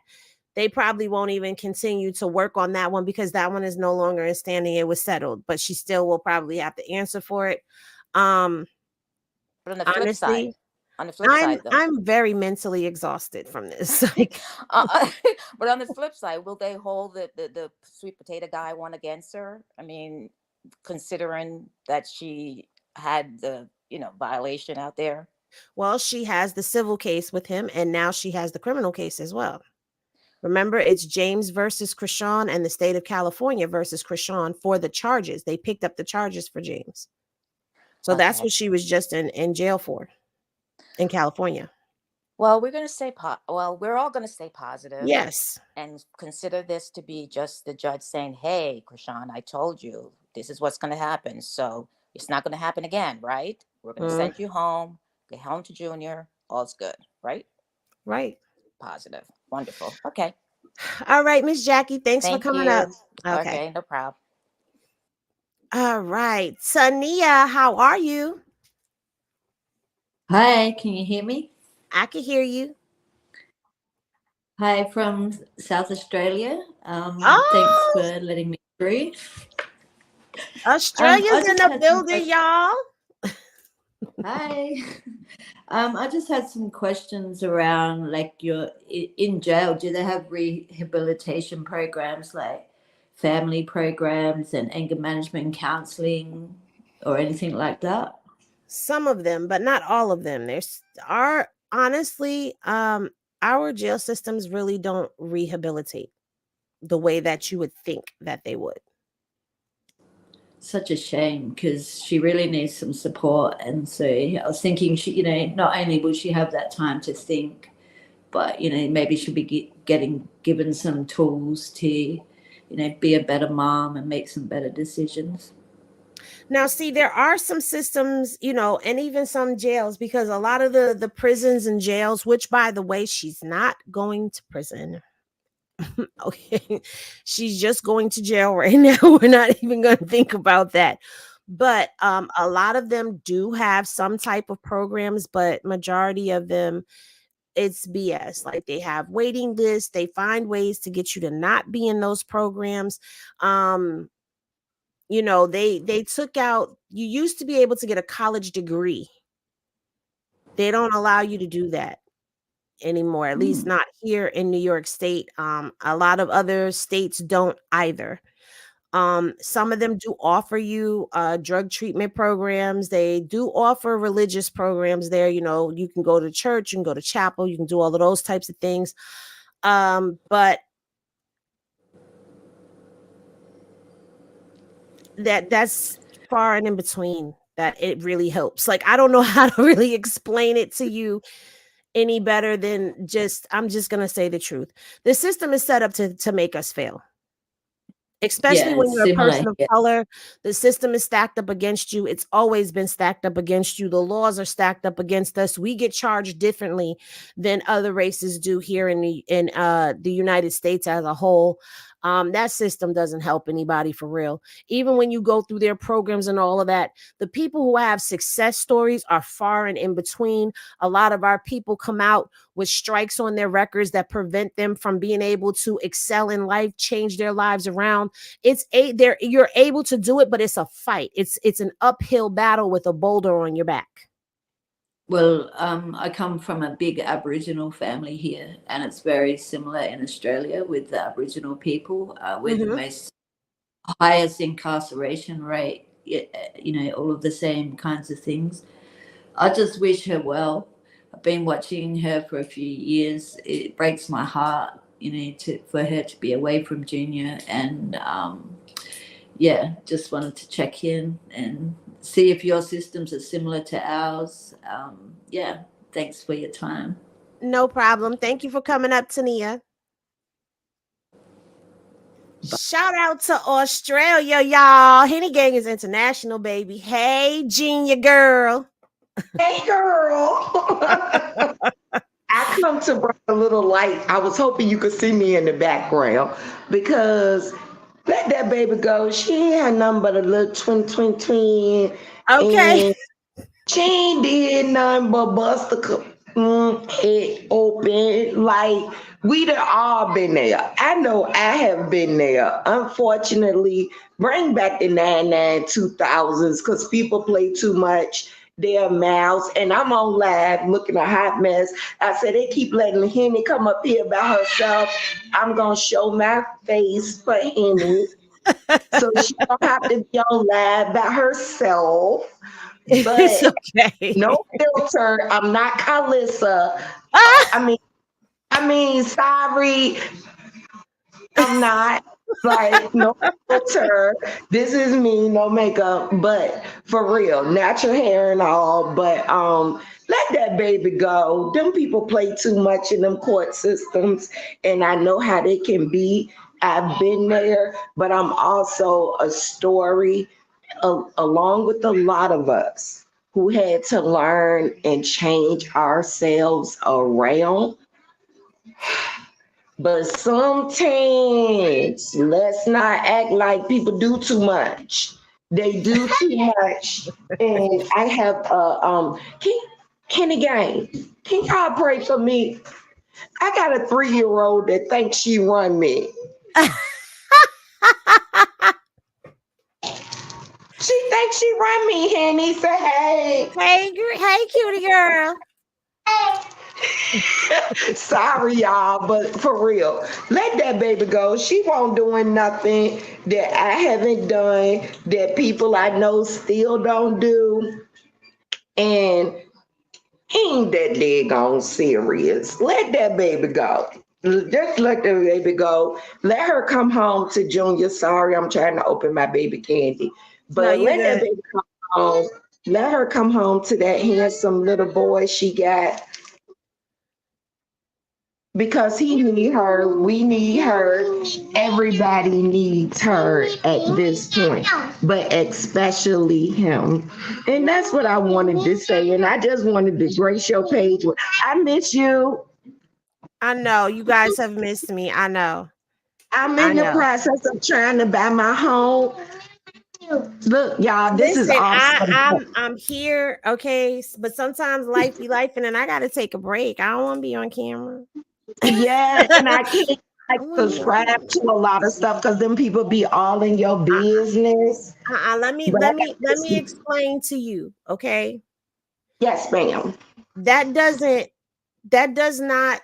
they probably won't even continue to work on that one because that one is no longer in standing. It was settled, but she still will probably have to answer for it. Um But Honestly, on the flip I'm side though, I'm very mentally exhausted from this. Like, but on the flip side, will they hold the sweet potato guy one against her? I mean, considering that she had the violation out there. well, she has the civil case with him, and now she has the criminal case as well. Remember, it's James versus Chrisean and the state of California versus Chrisean for the charges. They picked up the charges for James. So that's Okay. what she was just in jail for in California. Well, we're all going to stay positive Yes. and consider this to be just the judge saying, "Hey, Krishan, I told you this is what's going to happen. So it's not going to happen again, right? We're going to Mm, send you home. Get home to Junior. All's good, right? right. Positive. Wonderful. Okay. All right, Miss Jackie, thanks for Thank coming up. you. Okay. Okay, no problem. All right. Sania, how are you? Hi, can you hear me? I can hear you. Hi from South Australia. Thanks Oh, for letting me through. I Australia's in just the had some building, questions. y'all. Hi. I just had some questions around like you're in jail. Do they have rehabilitation programs like family programs and anger management counseling or anything like that? Some of them, but not all of them. There's are honestly, our jail systems really don't rehabilitate the way that you would think that they would. such a shame because she really needs some support. And so I was thinking, she, not only will she have that time to think, but maybe she'll be getting given some tools to, be a better mom and make some better decisions. Now, see, there are some systems, and even some jails, because a lot of the prisons and jails, which by the way, she's not going to prison. Okay. She's just going to jail right now. We're not even going to think about that. But a lot of them do have some type of programs, but majority of them, it's BS. Like they have waiting lists. They find ways to get you to not be in those programs. They took out, you used to be able to get a college degree. They don't allow you to do that anymore, at least not here in New York State. A lot of other states don't either. Some of them do offer you drug treatment programs. They do offer religious programs there. You can go to church, you can go to chapel, you can do all of those types of things. But that's far and in between that it really helps. Like, I don't know how to really explain it to you any better than I'm just going to say the truth. The system is set up to make us fail. Especially Yeah, when it's you're a similar person of here. color, the system is stacked up against you. It's always been stacked up against you. The laws are stacked up against us. We get charged differently than other races do here in the United States as a whole. That system doesn't help anybody for real. Even when you go through their programs and all of that, the people who have success stories are far and in between. A lot of our people come out with strikes on their records that prevent them from being able to excel in life, change their lives around. You're able to do it, but it's a fight. It's an uphill battle with a boulder on your back. Well, I come from a big Aboriginal family here, and it's very similar in Australia with the Aboriginal people. We're the most highest incarceration rate, all of the same kinds of things. I just wish her well. I've been watching her for a few years. It breaks my heart, for her to be away from Junior. And just wanted to check in and see if your systems are similar to ours. Thanks for your time. No problem. Thank you for coming up, Tania. Shout out to Australia, y'all. Henny Gang is international, baby. Hey, Genia girl. Hey, girl. I come to bring a little light. I was hoping you could see me in the background because let that baby go. She ain't had nothing but a little twin. Okay. And she ain't did nothing but bust the head open. Like, we'd have all been there. I know I have been there. Unfortunately, bring back the 2000s because people play too much their mouths. And I'm on live looking a hot mess. I said, they keep letting Henny come up here by herself. I'm going to show my face for Henny. So she don't have to be on live by herself. But it's okay. no filter. I'm not Carlissa. I mean, sorry. I'm not. Like, no filter. This is me, no makeup, but for real, natural hair and all. But let that baby go. Them people play too much in them court systems, and I know how they can be. I've been there, but I'm also a story along with a lot of us who had to learn and change ourselves around. But sometimes let's not act like people do too much. They do too much. And I have Kenny Gang, can y'all pray for me? I got a 3-year-old that thinks she run me. She thinks she run me, Henny. Say hey. Hey, cutie girl. Sorry, y'all, but for real, let that baby go. She won't doing nothing that I haven't done, that people I know still don't do. And ain't that daggone serious. Let that baby go. Just let the baby go. Let her come home to Junior. Sorry, I'm trying to open my baby candy. No, But you're let that good. baby come home. Let her come home to that handsome little boy she got, because he need her, we need her, everybody needs her at this point, but especially him. And that's what I wanted to say. And I just wanted to grace your page. I miss you. I know you guys have missed me. I know. I'm I in the know. process of trying to buy my home. Look, y'all, this is Listen, off subject. I'm here, okay, but sometimes life be life, and then I gotta take a break. I don't want to be on camera. Yeah, and I can't like I want to be on subscribe to camera. a lot of stuff because then people be all in your business. Let me But I let got me let this. me explain to you, okay? Yes, ma'am. That doesn't that does not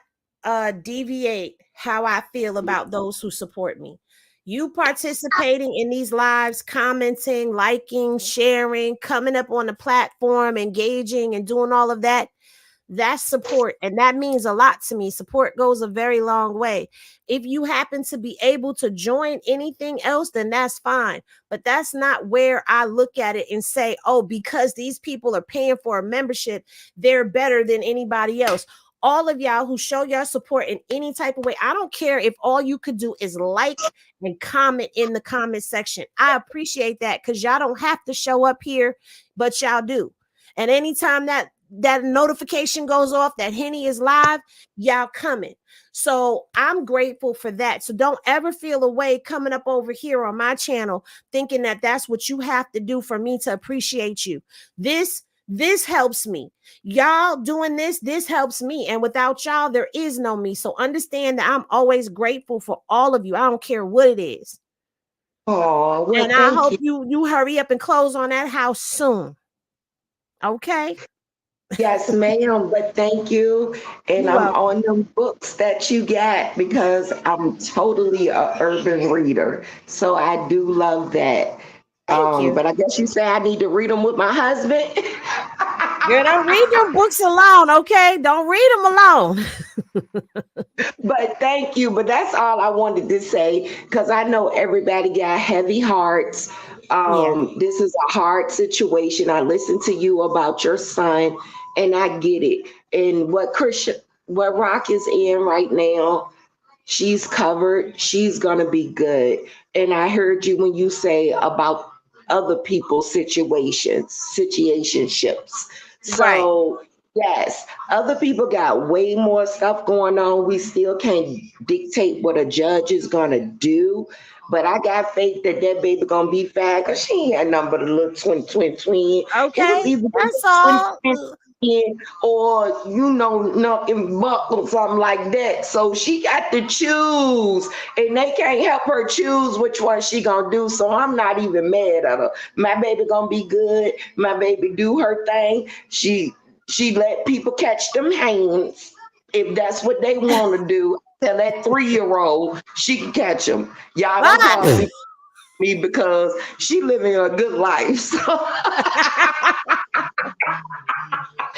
deviate how I feel about those who support me. You participating in these lives, commenting, liking, sharing, coming up on the platform, engaging, and doing all of that, that's support. And that means a lot to me. Support goes a very long way. If you happen to be able to join anything else, then that's fine. But that's not where I look at it and say, oh, because these people are paying for a membership, they're better than anybody else. All of y'all who show your support in any type of way, I don't care if all you could do is like and comment in the comment section. I appreciate that because y'all don't have to show up here, but y'all do. And anytime that notification goes off that Henny is live, y'all coming. So I'm grateful for that. So don't ever feel a way coming up over here on my channel thinking that that's what you have to do for me to appreciate you. This helps me. Y'all doing this helps me. And without y'all, there is no me. So understand that I'm always grateful for all of you. I don't care what it is. Oh, well, And I thank hope you. you hurry up and close on that house soon. Okay? Yes, ma'am, but thank you. And You I'm welcome. on them books that you got because I'm totally a urban reader. So I do love that. Thank you. But I guess you say I need to read them with my husband. Girl, don't read them books alone, okay? Don't read them alone. But thank you. But that's all I wanted to say because I know everybody got heavy hearts. Yeah, This is a hard situation. I listened to you about your son, and I get it. And what Rock is in right now, she's covered. She's gonna be good. And I heard you when you say about other people's situationships. right. So yes, other people got way more stuff going on. We still can't dictate what a judge is gonna do. But I got faith that that baby gonna be fine because she ain't had nothing but a little twin. It was Okay, either a that's little all. twin or nothing but or something like that. So she got to choose, and they can't help her choose which one she gonna do. So I'm not even mad at her. My baby gonna be good. My baby do her thing. She let people catch them hands if that's what they want to do. Tell that 3-year-old she can catch them. Y'all don't call What? me because she living a good life. So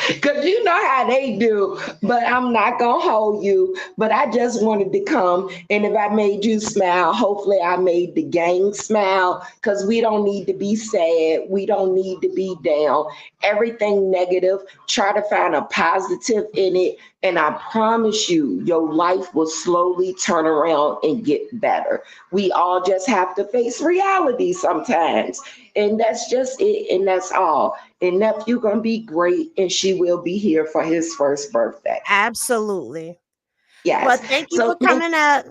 because you know how they do, but I'm not going to hold you. But I just wanted to come. And if I made you smile, hopefully I made the gang smile because we don't need to be sad. We don't need to be down. Everything negative, try to find a positive in it. And I promise you, your life will slowly turn around and get better. We all just have to face reality sometimes. And that's just it. And that's all. And nephew gonna be great, and she will be here for his first birthday. Absolutely. Well, Yes. thank you So for coming up.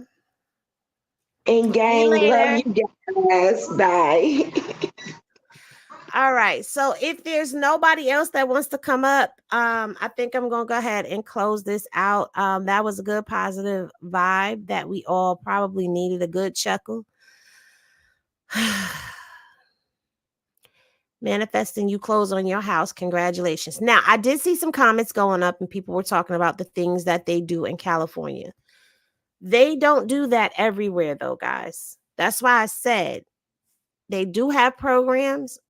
and See you gang, love later. you guys. Bye. All right. So if there's nobody else that wants to come up, I think I'm gonna go ahead and close this out. That was a good positive vibe that we all probably needed, a good chuckle. Manifesting you close on your house. Congratulations. Now, I did see some comments going up and people were talking about the things that they do in California. They don't do that everywhere though, guys. That's why I said they do have programs,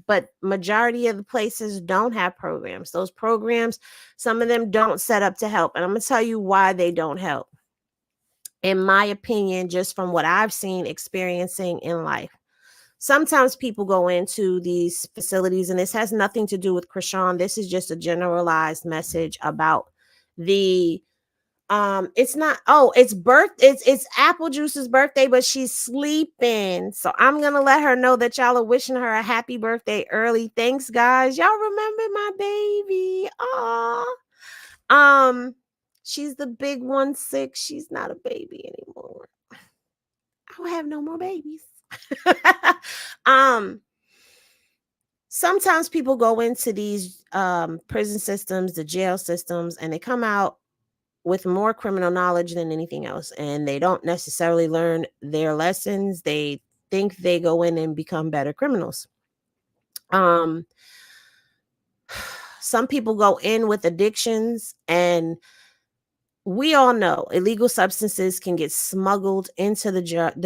but majority of the places don't have programs. Those programs, some of them don't set up to help. And I'm going to tell you why they don't help. In my opinion, just from what I've seen experiencing in life. sometimes people go into these facilities, and this has nothing to do with Chrisean. This is just a generalized message about the it's not, oh, it's Apple Juice's birthday, but she's sleeping. So I'm gonna let her know that y'all are wishing her a happy birthday early. Thanks, guys. Y'all remember my baby. Aw. She's the big 1-6. She's not a baby anymore. I don't have no more babies. Sometimes people go into these prison systems, the jail systems, and they come out with more criminal knowledge than anything else, and they don't necessarily learn their lessons. They think they go in and become better criminals. Some people go in with addictions, and we all know illegal substances can get smuggled into the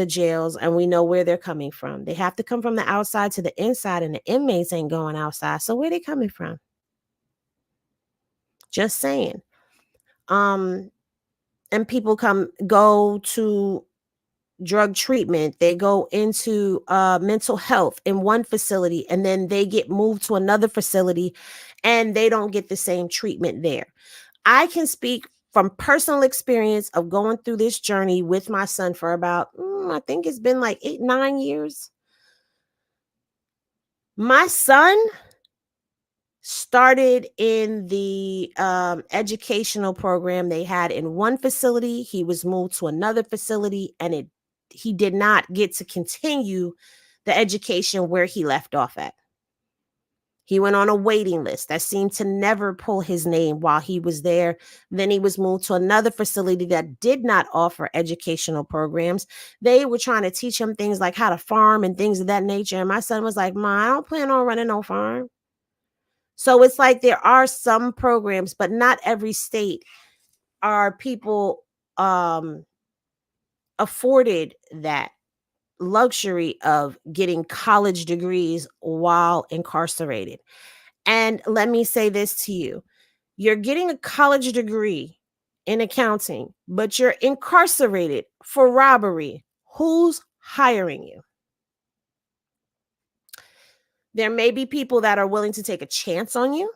jails, and we know where they're coming from. They have to come from the outside to the inside, and the inmates ain't going outside. So where they coming from? Just saying. And people go to drug treatment. They go into mental health in one facility, and then they get moved to another facility, and they don't get the same treatment there. I can speak from personal experience of going through this journey with my son for about, I think it's been like 8-9 years. My son started in the educational program they had in one facility. He was moved to another facility, and he did not get to continue the education where he left off at. He went on a waiting list that seemed to never pull his name while he was there. Then he was moved to another facility that did not offer educational programs. They were trying to teach him things like how to farm and things of that nature. And my son was like, "Ma, I don't plan on running no farm." So it's like there are some programs, but not every state are people afforded that luxury of getting college degrees while incarcerated. And let me say this to you. You're getting a college degree in accounting, but you're incarcerated for robbery. Who's hiring you? There may be people that are willing to take a chance on you,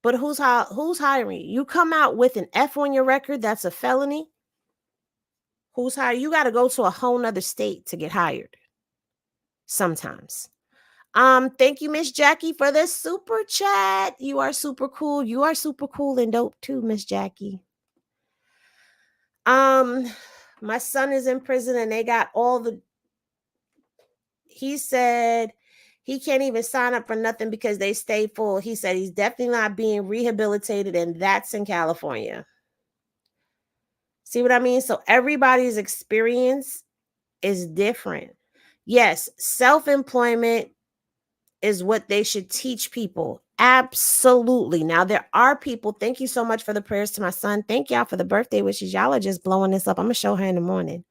but who's hiring you? You come out with an F on your record, that's a felony. Who's hiring? You got to go to a whole nother state to get hired sometimes. Thank you, Miss Jackie, for the super chat. You are super cool. You are super cool and dope too, Miss Jackie. My son is in prison, and they got he said he can't even sign up for nothing because they stay full. He said he's definitely not being rehabilitated, and that's in California. See what I mean? So everybody's experience is different. Yes, self-employment is what they should teach people. Absolutely. Now, there are people, thank you so much for the prayers to my son. Thank y'all for the birthday wishes. Y'all are just blowing this up. I'm going to show her in the morning.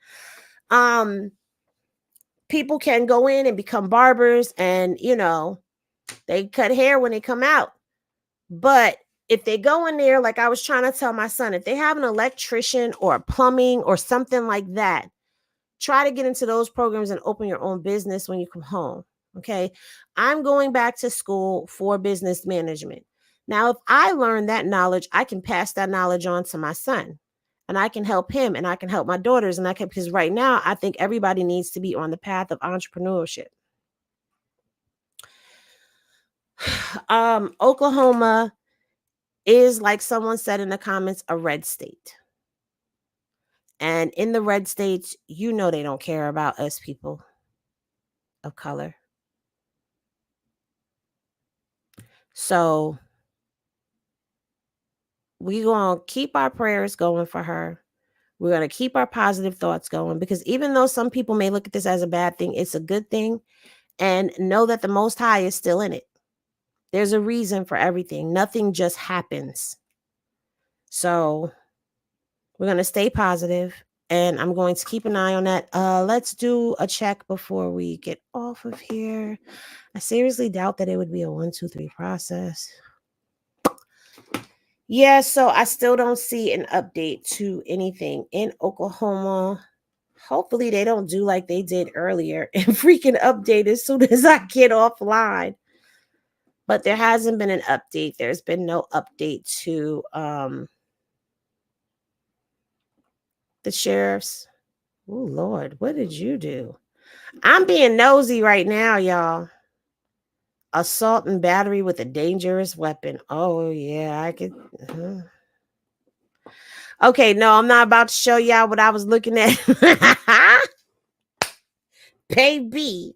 People can go in and become barbers, and, they cut hair when they come out. But if they go in there, like I was trying to tell my son, if they have an electrician or plumbing or something like that, try to get into those programs and open your own business when you come home. Okay. I'm going back to school for business management. Now, if I learn that knowledge, I can pass that knowledge on to my son, and I can help him, and I can help my daughters. And because right now I think everybody needs to be on the path of entrepreneurship. Oklahoma is, like someone said in the comments, a red state. And in the red states, they don't care about us people of color. So we're going to keep our prayers going for her. We're going to keep our positive thoughts going, because even though some people may look at this as a bad thing, it's a good thing. And know that the Most High is still in it. There's a reason for everything. Nothing just happens. So we're going to stay positive, and I'm going to keep an eye on that. Let's do a check before we get off of here. I seriously doubt that it would be a 1, 2, 3 process. Yeah, so I still don't see an update to anything in Oklahoma. Hopefully they don't do like they did earlier and freaking update as soon as I get offline. But there hasn't been an update. There's been no update to the sheriffs. Oh Lord, what did you do? I'm being nosy right now, y'all. Assault and battery with a dangerous weapon. Oh yeah, I could. Okay, no, I'm not about to show y'all what I was looking at. Baby.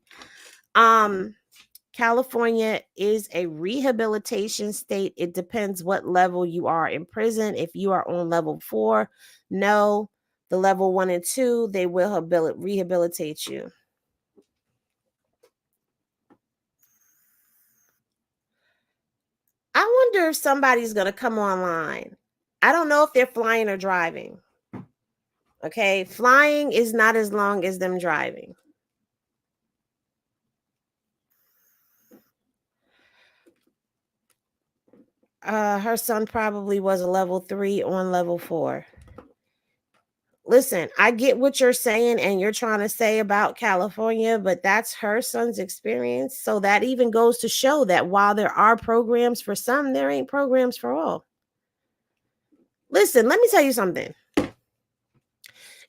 California is a rehabilitation state. It depends what level you are in prison. If you are on level 4, no. The level 1 and 2, they will rehabilitate you. I wonder if somebody's going to come online. I don't know if they're flying or driving. Okay, flying is not as long as them driving. Her son probably was a level 3 on level 4. Listen, I get what you're saying and you're trying to say about California, but that's her son's experience. So that even goes to show that while there are programs for some, there ain't programs for all. Listen, let me tell you something.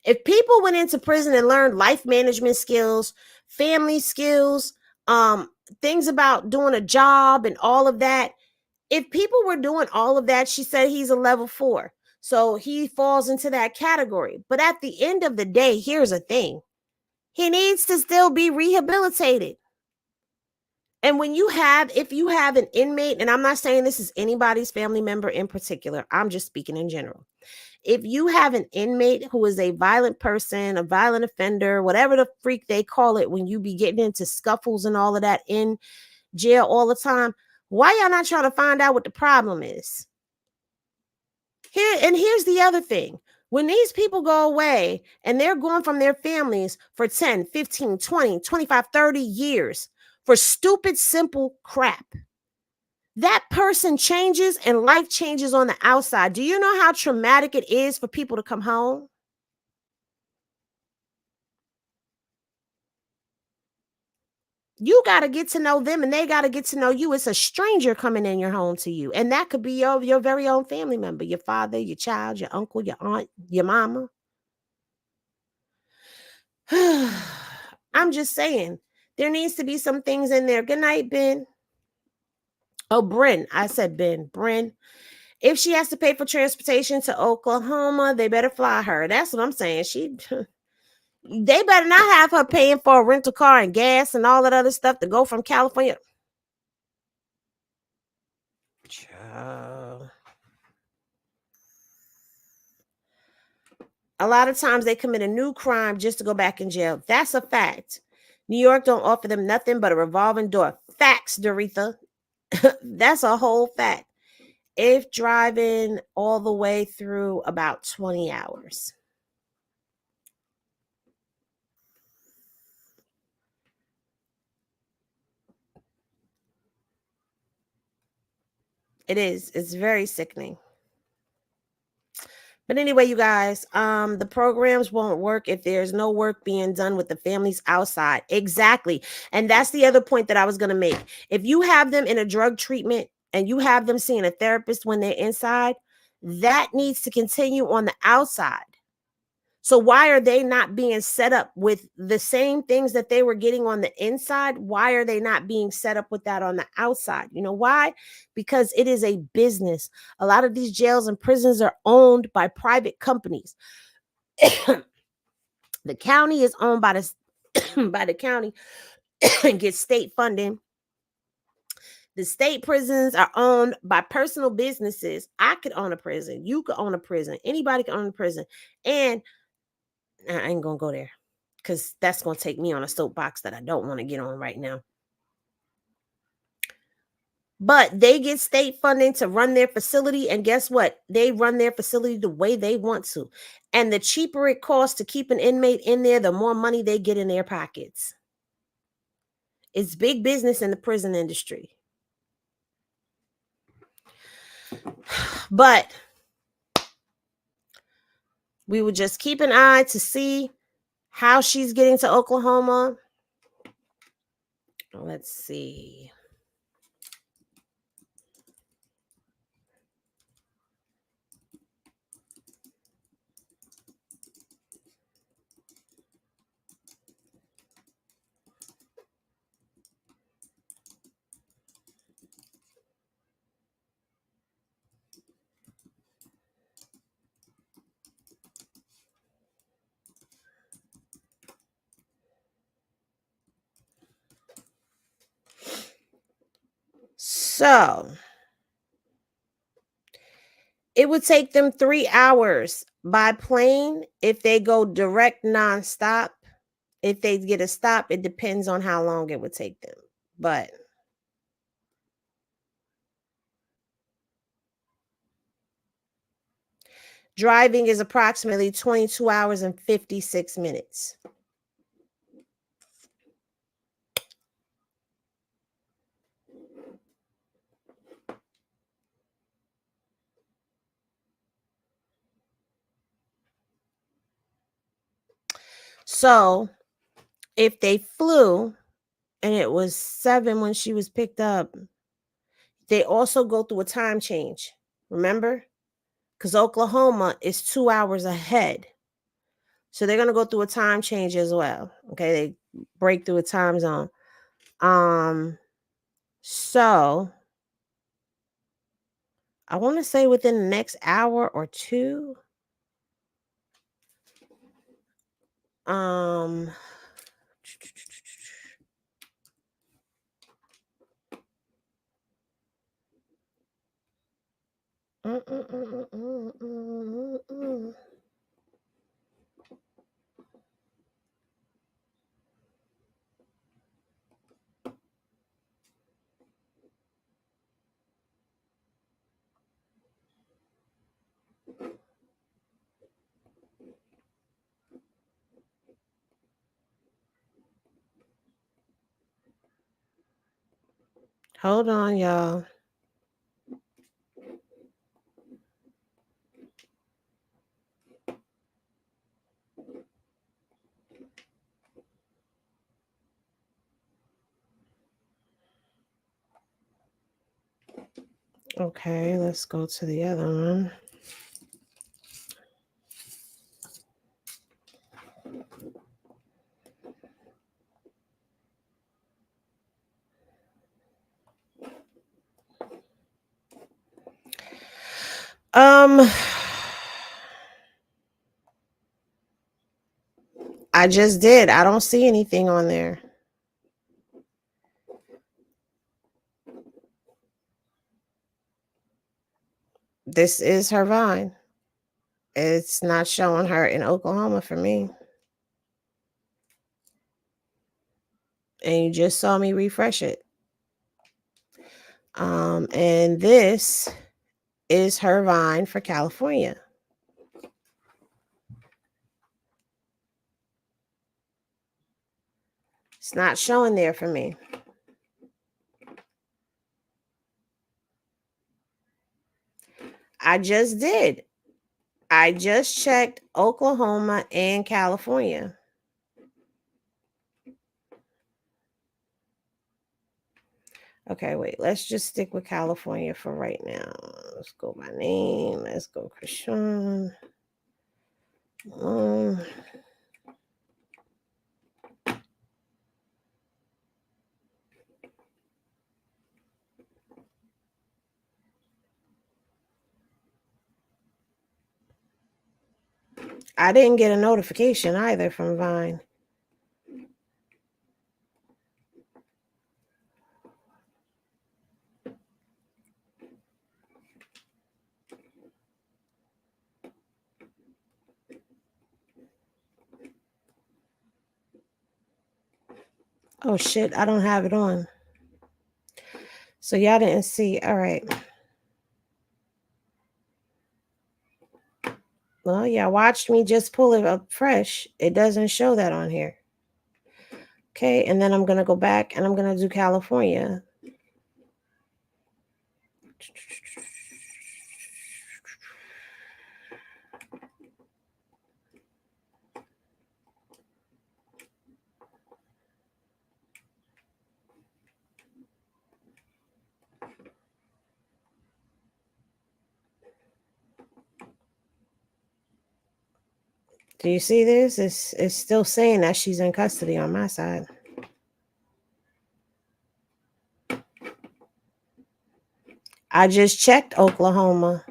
If people went into prison and learned life management skills, family skills, things about doing a job and all of that, if people were doing all of that, she said he's a level 4. So he falls into that category. But at the end of the day, here's a thing. He needs to still be rehabilitated. And if you have an inmate, and I'm not saying this is anybody's family member in particular, I'm just speaking in general. If you have an inmate who is a violent person, a violent offender, whatever the freak they call it, when you be getting into scuffles and all of that in jail all the time, why y'all not trying to find out what the problem is? Here's the other thing. When these people go away and they're gone from their families for 10, 15, 20, 25, 30 years for stupid, simple crap, that person changes and life changes on the outside. Do you know how traumatic it is for people to come home? You got to get to know them and they got to get to know you. It's a stranger coming in your home to you. And that could be your very own family member, your father, your child, your uncle, your aunt, your mama. I'm just saying, there needs to be some things in there. Good night, Ben. Oh, Bryn. I said Ben. Bryn. If she has to pay for transportation to Oklahoma, they better fly her. That's what I'm saying. They better not have her paying for a rental car and gas and all that other stuff to go from California. A lot of times they commit a new crime just to go back in jail. That's a fact. New York don't offer them nothing but a revolving door. Facts, Doretha. That's a whole fact. If driving all the way through about 20 hours. It is. It's very sickening. But anyway, you guys, the programs won't work if there's no work being done with the families outside. Exactly. And that's the other point that I was going to make. If you have them in a drug treatment and you have them seeing a therapist when they're inside, that needs to continue on the outside. So why are they not being set up with the same things that they were getting on the inside? Why are they not being set up with that on the outside? You know why? Because it is a business. A lot of these jails and prisons are owned by private companies. The county is owned by the county and gets state funding. The state prisons are owned by personal businesses. I could own a prison. You could own a prison. Anybody can own a prison. And I ain't going to go there because that's going to take me on a soapbox that I don't want to get on right now. But they get state funding to run their facility. And guess what? They run their facility the way they want to. And the cheaper it costs to keep an inmate in there, the more money they get in their pockets. It's big business in the prison industry. But we would just keep an eye to see How she's getting to Oklahoma? Let's see. So it would take them 3 hours by plane if they go direct nonstop. If they get a stop, it depends on how long it would take them. But driving is approximately 22 hours and 56 minutes. So if they flew and it was 7 when she was picked up, they also go through a time change. Remember? Because Oklahoma is 2 hours ahead. So they're going to go through a time change as well. Okay. They break through a time zone. So I want to say within the next hour or two. Um Hold on, y'all. Okay, let's go to the other one. I just did. I don't see anything on there. This is her Vine. It's not showing her in Oklahoma for me. And you just saw me refresh it. And this is her Vine for California. It's not showing there for me. I just did. I just checked Oklahoma and California. Okay, wait. Let's just stick with California for right now. Let's go by name. Let's go Chrisean. I didn't get a notification either from Vine. Oh shit, I don't have it on. So y'all didn't see. All right. Well, y'all watched me just pull it up fresh. It doesn't show that on here. Okay, and then I'm going to go back and I'm going to do California. Do you see this? It's still saying that she's in custody on my side. I just checked Oklahoma.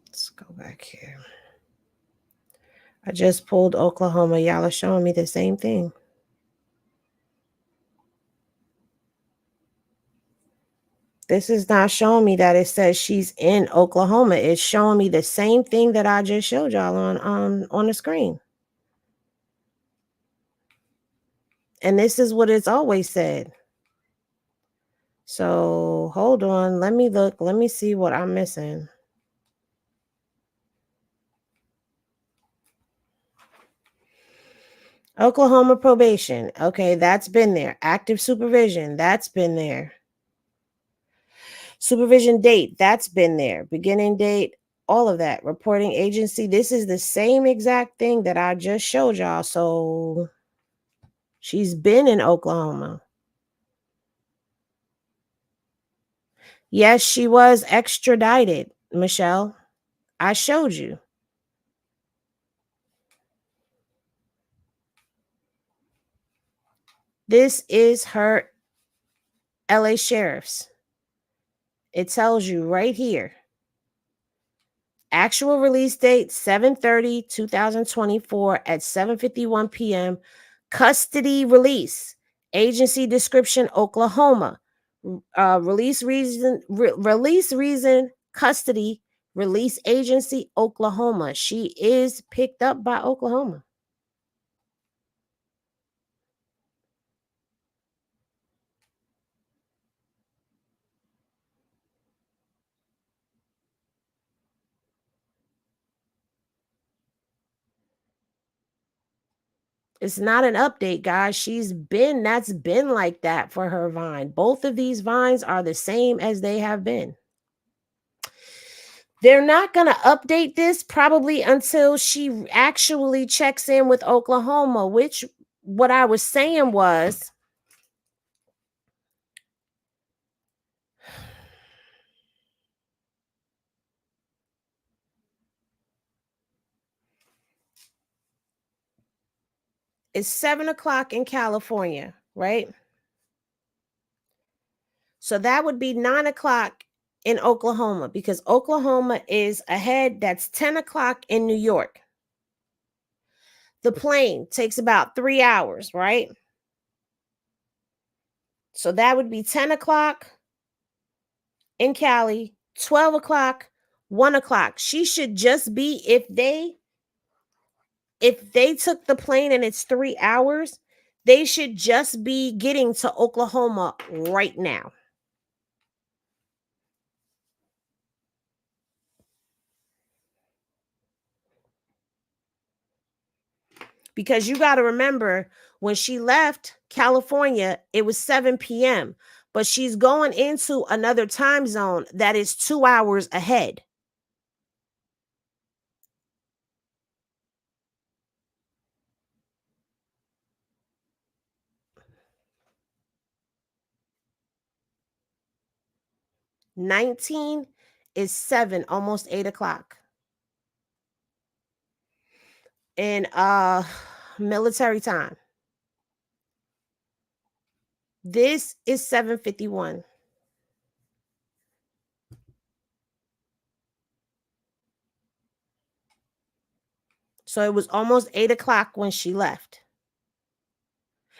Let's go back here. I just pulled Oklahoma. Y'all are showing me the same thing. This is not showing me that it says she's in Oklahoma. It's showing me the same thing that I just showed y'all on the screen. And this is what it's always said. So hold on. Let me look. Let me see what I'm missing. Oklahoma probation. Okay, that's been there. Active supervision. That's been there. Supervision date. That's been there. Beginning date. All of that. Reporting agency. This is the same exact thing that I just showed y'all. So she's been in Oklahoma. Yes, she was extradited, Michelle. I showed you. This is her LA Sheriff's. It tells you right here. Actual release date 7/30/2024 at 7:51 p.m. Custody release. Agency description Oklahoma. Release reason custody release agency Oklahoma. She is picked up by Oklahoma. It's not an update, guys. That's been like that for her Vine. Both of these Vines are the same as they have been. They're not going to update this probably until she actually checks in with Oklahoma, which what I was saying was it's 7:00 in California, right? So that would be 9:00 in Oklahoma because Oklahoma is ahead. That's 10:00 in New York. The plane takes about 3 hours, right? So that would be 10:00 in Cali, 12:00, 1:00. She should just be, if they took the plane and it's 3 hours, they should just be getting to Oklahoma right now. Because you got to remember, when she left California, it was 7 p.m., but she's going into another time zone that is 2 hours ahead. $19 is 7, almost 8:00 in military time. This is 7:51. So it was almost 8 o'clock when she left.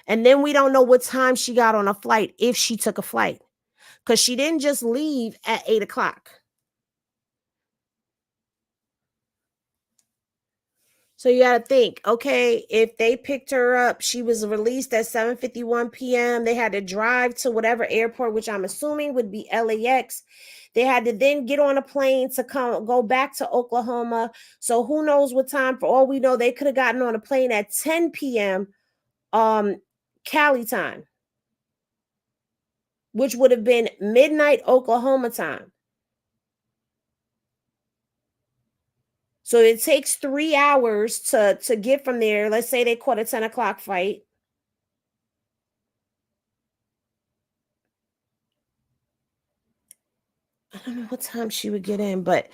And then we don't know what time she got on a flight, if she took a flight, because she didn't just leave at 8 o'clock. So you got to think, okay, if they picked her up, she was released at 7:51 p.m. They had to drive to whatever airport, which I'm assuming would be LAX. They had to then get on a plane to go back to Oklahoma. So who knows what time? For all we know, they could have gotten on a plane at 10 p.m. Cali time, which would have been midnight Oklahoma time. So it takes 3 hours to get from there. Let's say they caught a 10 o'clock flight. I don't know what time she would get in, but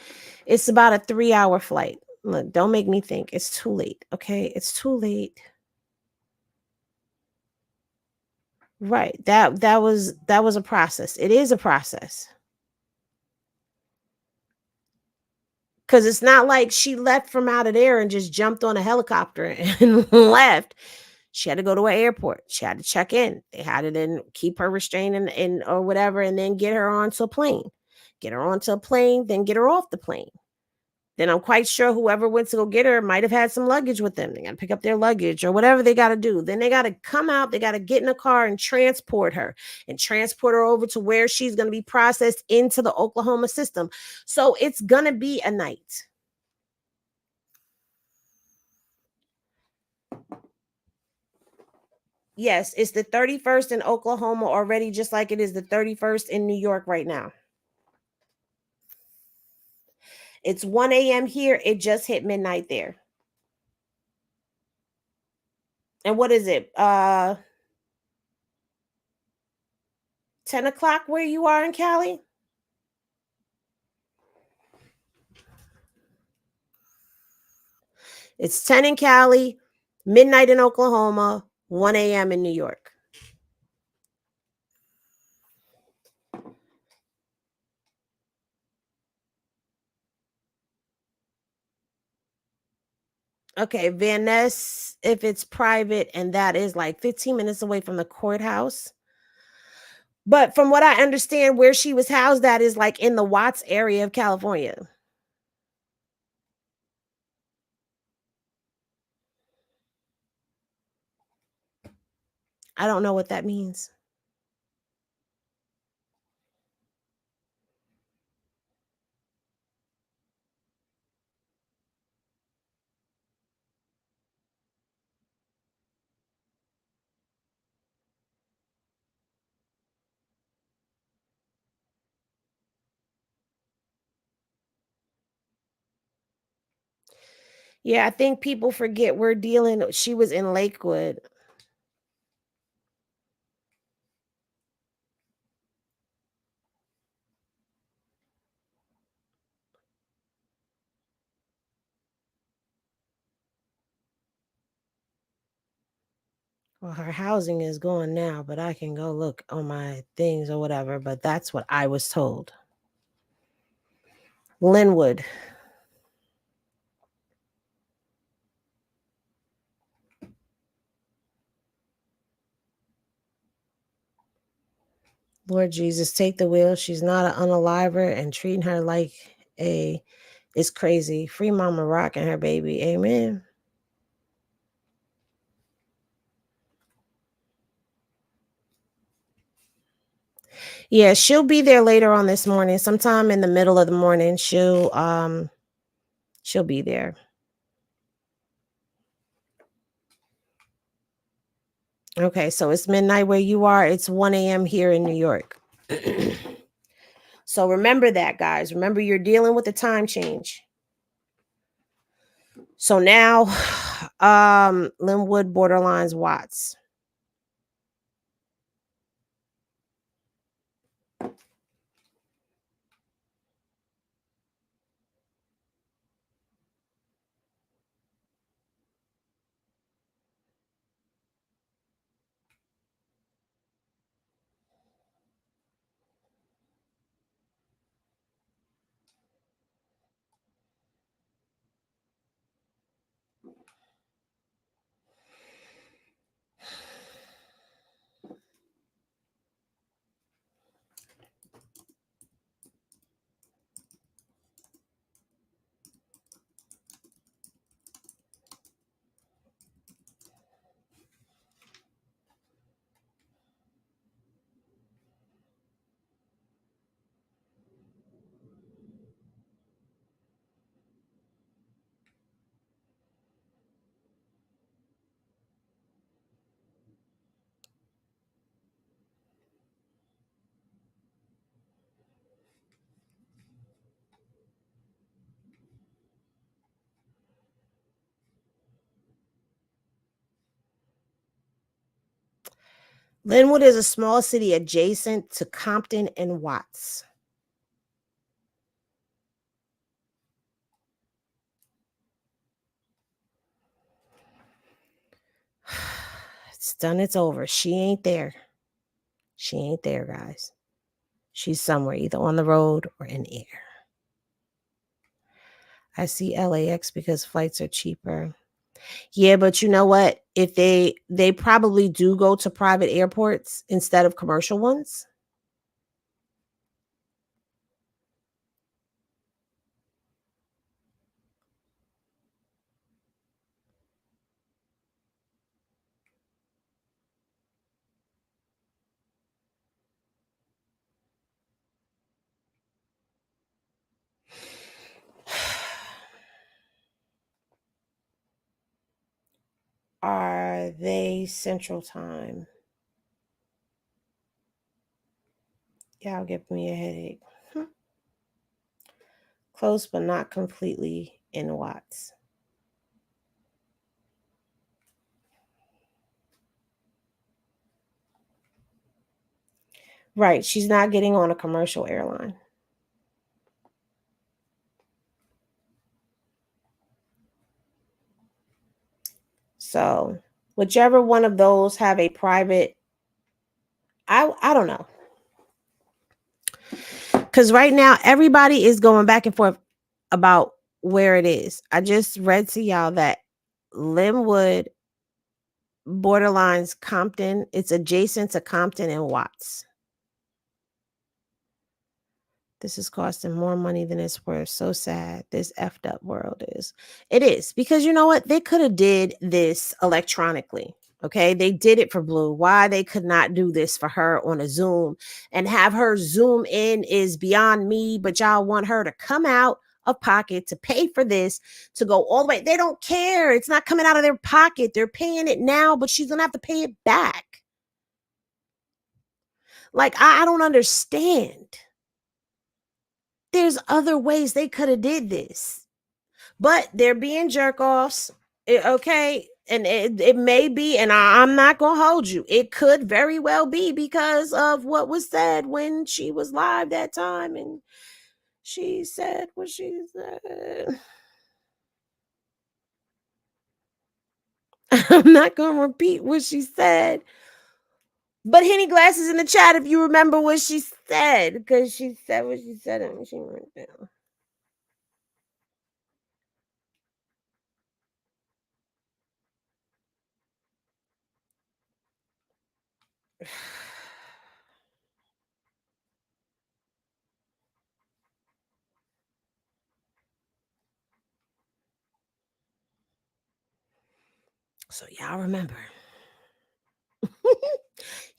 it's about a 3-hour flight. Look, don't make me think it's too late. Okay, it's too late. Right. That was a process. It is a process. Because it's not like she left from out of there and just jumped on a helicopter and left. She had to go to an airport. She had to check in. They had to then keep her restrained and or whatever, and then get her onto a plane. Get her onto a plane, then get her off the plane. Then I'm quite sure whoever went to go get her might have had some luggage with them. They got to pick up their luggage or whatever they got to do. Then they got to come out. They got to get in a car and transport her over to where she's going to be processed into the Oklahoma system. So it's going to be a night. Yes, it's the 31st in Oklahoma already, just like it is the 31st in New York right now. It's 1 a.m. here. It just hit midnight there. And what is it? 10 o'clock where you are in Cali? It's 10 in Cali, midnight in Oklahoma, 1 a.m. in New York. Okay, Van Ness, if it's private, and that is like 15 minutes away from the courthouse. But from what I understand, where she was housed at is like in the Watts area of California. I don't know what that means. Yeah, I think people forget we're dealing. She was in Lakewood. Well, her housing is going now, but I can go look on my things or whatever. But that's what I was told. Linwood. Lord Jesus, take the wheel. She's not an unaliver, and treating her like a is crazy. Free Mama Rock and her baby. Amen. Yeah, she'll be there later on this morning. Sometime in the middle of the morning, she'll be there. Okay, so it's midnight where you are. It's 1 a.m. here in New York. So remember that, guys. Remember, you're dealing with a time change. So now, Linwood borderlines Watts. Linwood is a small city adjacent to Compton and Watts. It's done. It's over. She ain't there. She ain't there, guys. She's somewhere, either on the road or in the air. I see LAX because flights are cheaper. Yeah, but you know what? If they probably do go to private airports instead of commercial ones. Are they Central Time? Y'all give me a headache. Close but not completely in Watts. Right, she's not getting on a commercial airline. So, whichever one of those have a private, I don't know. Because right now, everybody is going back and forth about where it is. I just read to y'all that Linwood borderlines Compton. It's adjacent to Compton and Watts. This is costing more money than it's worth. So sad. This effed up world is. It is. Because you know what? They could have did this electronically. Okay. They did it for Blue. Why they could not do this for her on a Zoom and have her Zoom in is beyond me. But y'all want her to come out of pocket to pay for this to go all the way. They don't care. It's not coming out of their pocket. They're paying it now, but she's going to have to pay it back. Like, I don't understand. There's other ways they could have did this, but they're being jerk offs. Okay. And it may be, and I'm not going to hold you. It could very well be because of what was said when she was live that time. And she said what she said. I'm not going to repeat what she said. But Henny Glasses in the chat if you remember what she said, because she said what she said and she went down. So y'all remember.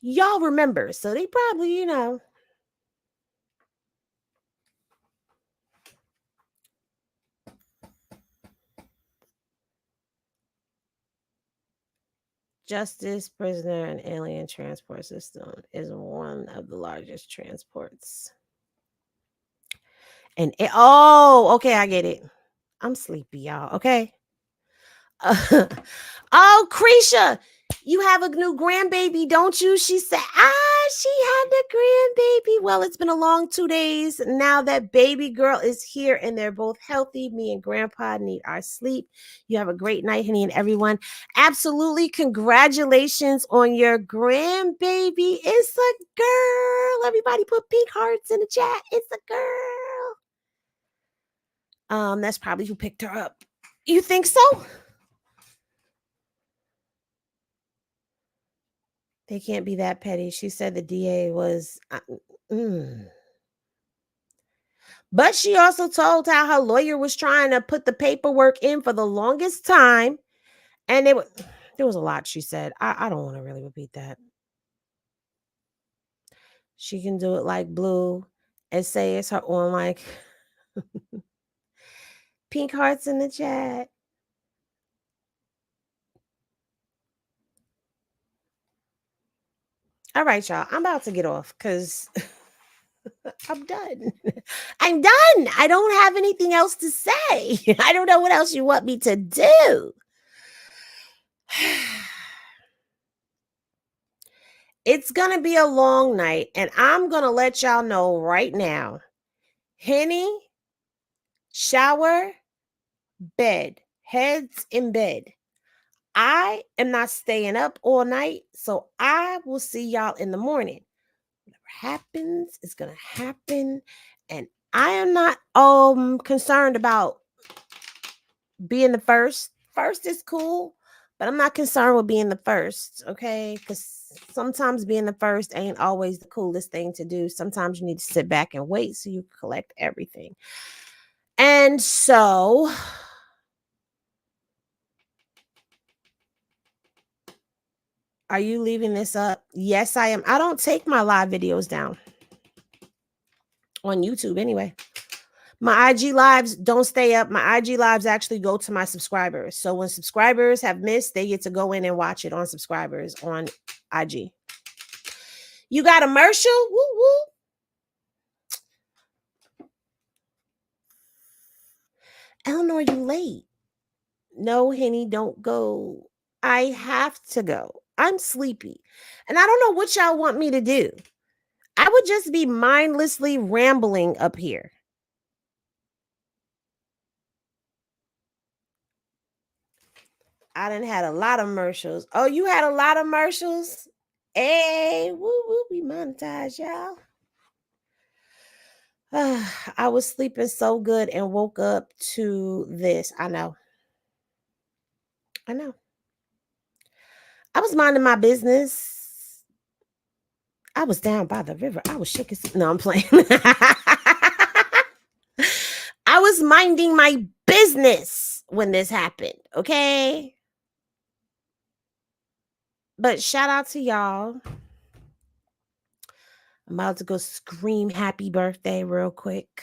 Y'all remember. So they probably, Justice, prisoner, and alien transport system is one of the largest transports. And okay, I get it. I'm sleepy, y'all. Okay. Oh, Chrisean, you have a new grandbaby, don't you? She said, she had the grandbaby. Well, it's been a long 2 days. Now that baby girl is here and they're both healthy. Me and grandpa need our sleep. You have a great night, Henny, and everyone. Absolutely. Congratulations on your grandbaby. It's a girl. Everybody put pink hearts in the chat. It's a girl. That's probably who picked her up. You think so? They can't be that petty. She said the DA was. But she also told how her lawyer was trying to put the paperwork in for the longest time. And there was a lot she said. I don't want to really repeat that. She can do it like Blue and say it's her on like pink hearts in the chat. All right, y'all. I'm about to get off because I'm done. I'm done. I don't have anything else to say. I don't know what else you want me to do. It's going to be a long night, and I'm going to let y'all know right now. Henny, shower, bed, heads in bed. I am not staying up all night, so I will see y'all in the morning. Whatever happens is going to happen, and I am not concerned about being the first. First is cool, but I'm not concerned with being the first, okay? Because sometimes being the first ain't always the coolest thing to do. Sometimes you need to sit back and wait so you collect everything. And so are you leaving this up? Yes, I am. I don't take my live videos down on YouTube anyway. My IG lives don't stay up. My IG lives actually go to my subscribers. So when subscribers have missed, they get to go in and watch it on subscribers on IG. You got a commercial? Woo woo. Eleanor, you late. No, Henny, don't go. I have to go. I'm sleepy. And I don't know what y'all want me to do. I would just be mindlessly rambling up here. I done had a lot of commercials. Oh, you had a lot of commercials? Hey, woo woo, we monetize, y'all. I was sleeping so good and woke up to this. I know. I was minding my business. I was down by the river. I was shaking. No, I'm playing. I was minding my business when this happened, okay? But shout out to y'all. I'm about to go scream happy birthday real quick.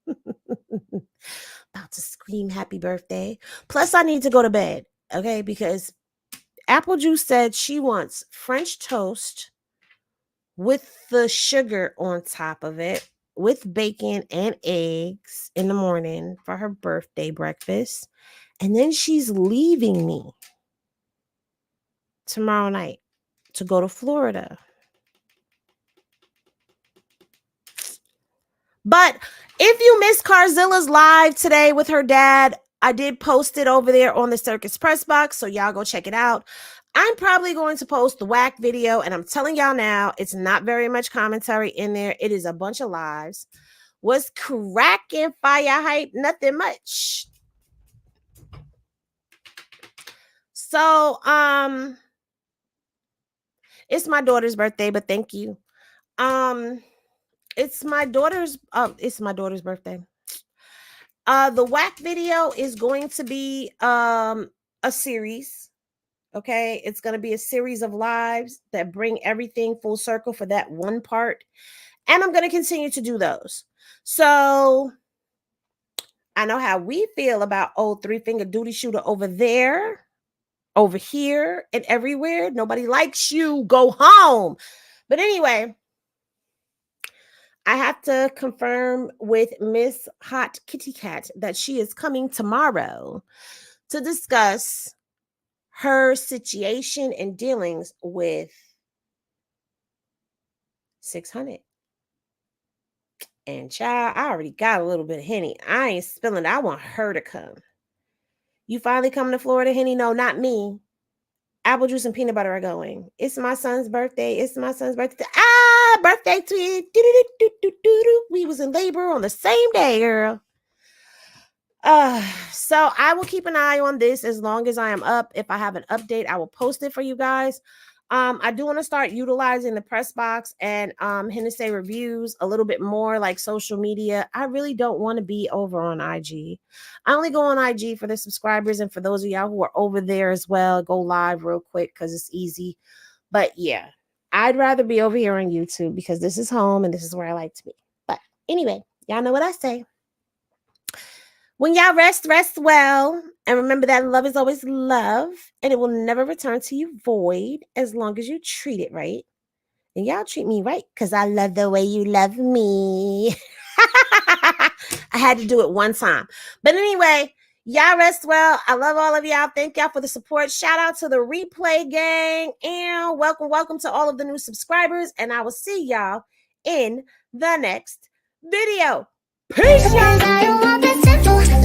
About to scream happy birthday. Plus, I need to go to bed, okay? Because Apple Juice said she wants French toast with the sugar on top of it, with bacon and eggs in the morning for her birthday breakfast. And then she's leaving me tomorrow night to go to Florida. But if you missed Carzilla's live today with her dad, I did post it over there on the Circus Press Box, so y'all go check it out. I'm probably going to post the whack video, and I'm telling y'all now, it's not very much commentary in there. It is a bunch of lives. Was cracking fire hype, nothing much. So, it's my daughter's birthday, but thank you. It's my daughter's birthday. The whack video is going to be a series. Okay, it's going to be a series of lives that bring everything full circle for that one part. And I'm going to continue to do those. So I know how we feel about old three-finger duty shooter over there, over here, and everywhere. Nobody likes you. Go home. But anyway, I have to confirm with Miss Hot Kitty Cat that she is coming tomorrow to discuss her situation and dealings with 600. And child, I already got a little bit of Henny. I ain't spilling it. I want her to come. You finally coming to Florida, Henny? No, not me. Apple juice and peanut butter are going. It's my son's birthday. Birthday twin. We was in labor on the same day, girl. So I will keep an eye on this as long as I am up. If I have an update, I will post it for you guys. I do want to start utilizing the press box and Hennessy reviews a little bit more, like social media. I really don't want to be over on IG. I only go on IG for the subscribers, and for those of y'all who are over there as well, go live real quick because it's easy. But yeah, I'd rather be over here on YouTube because this is home and this is where I like to be. But anyway, y'all know what I say. When y'all rest well. And remember that love is always love. And it will never return to you void as long as you treat it right. And y'all treat me right because I love the way you love me. I had to do it one time. But anyway, Y'all rest well. I love all of y'all. Thank y'all for the support. Shout out to the replay gang. And welcome to all of the new subscribers. And I will see y'all in the next video. Peace, y'all.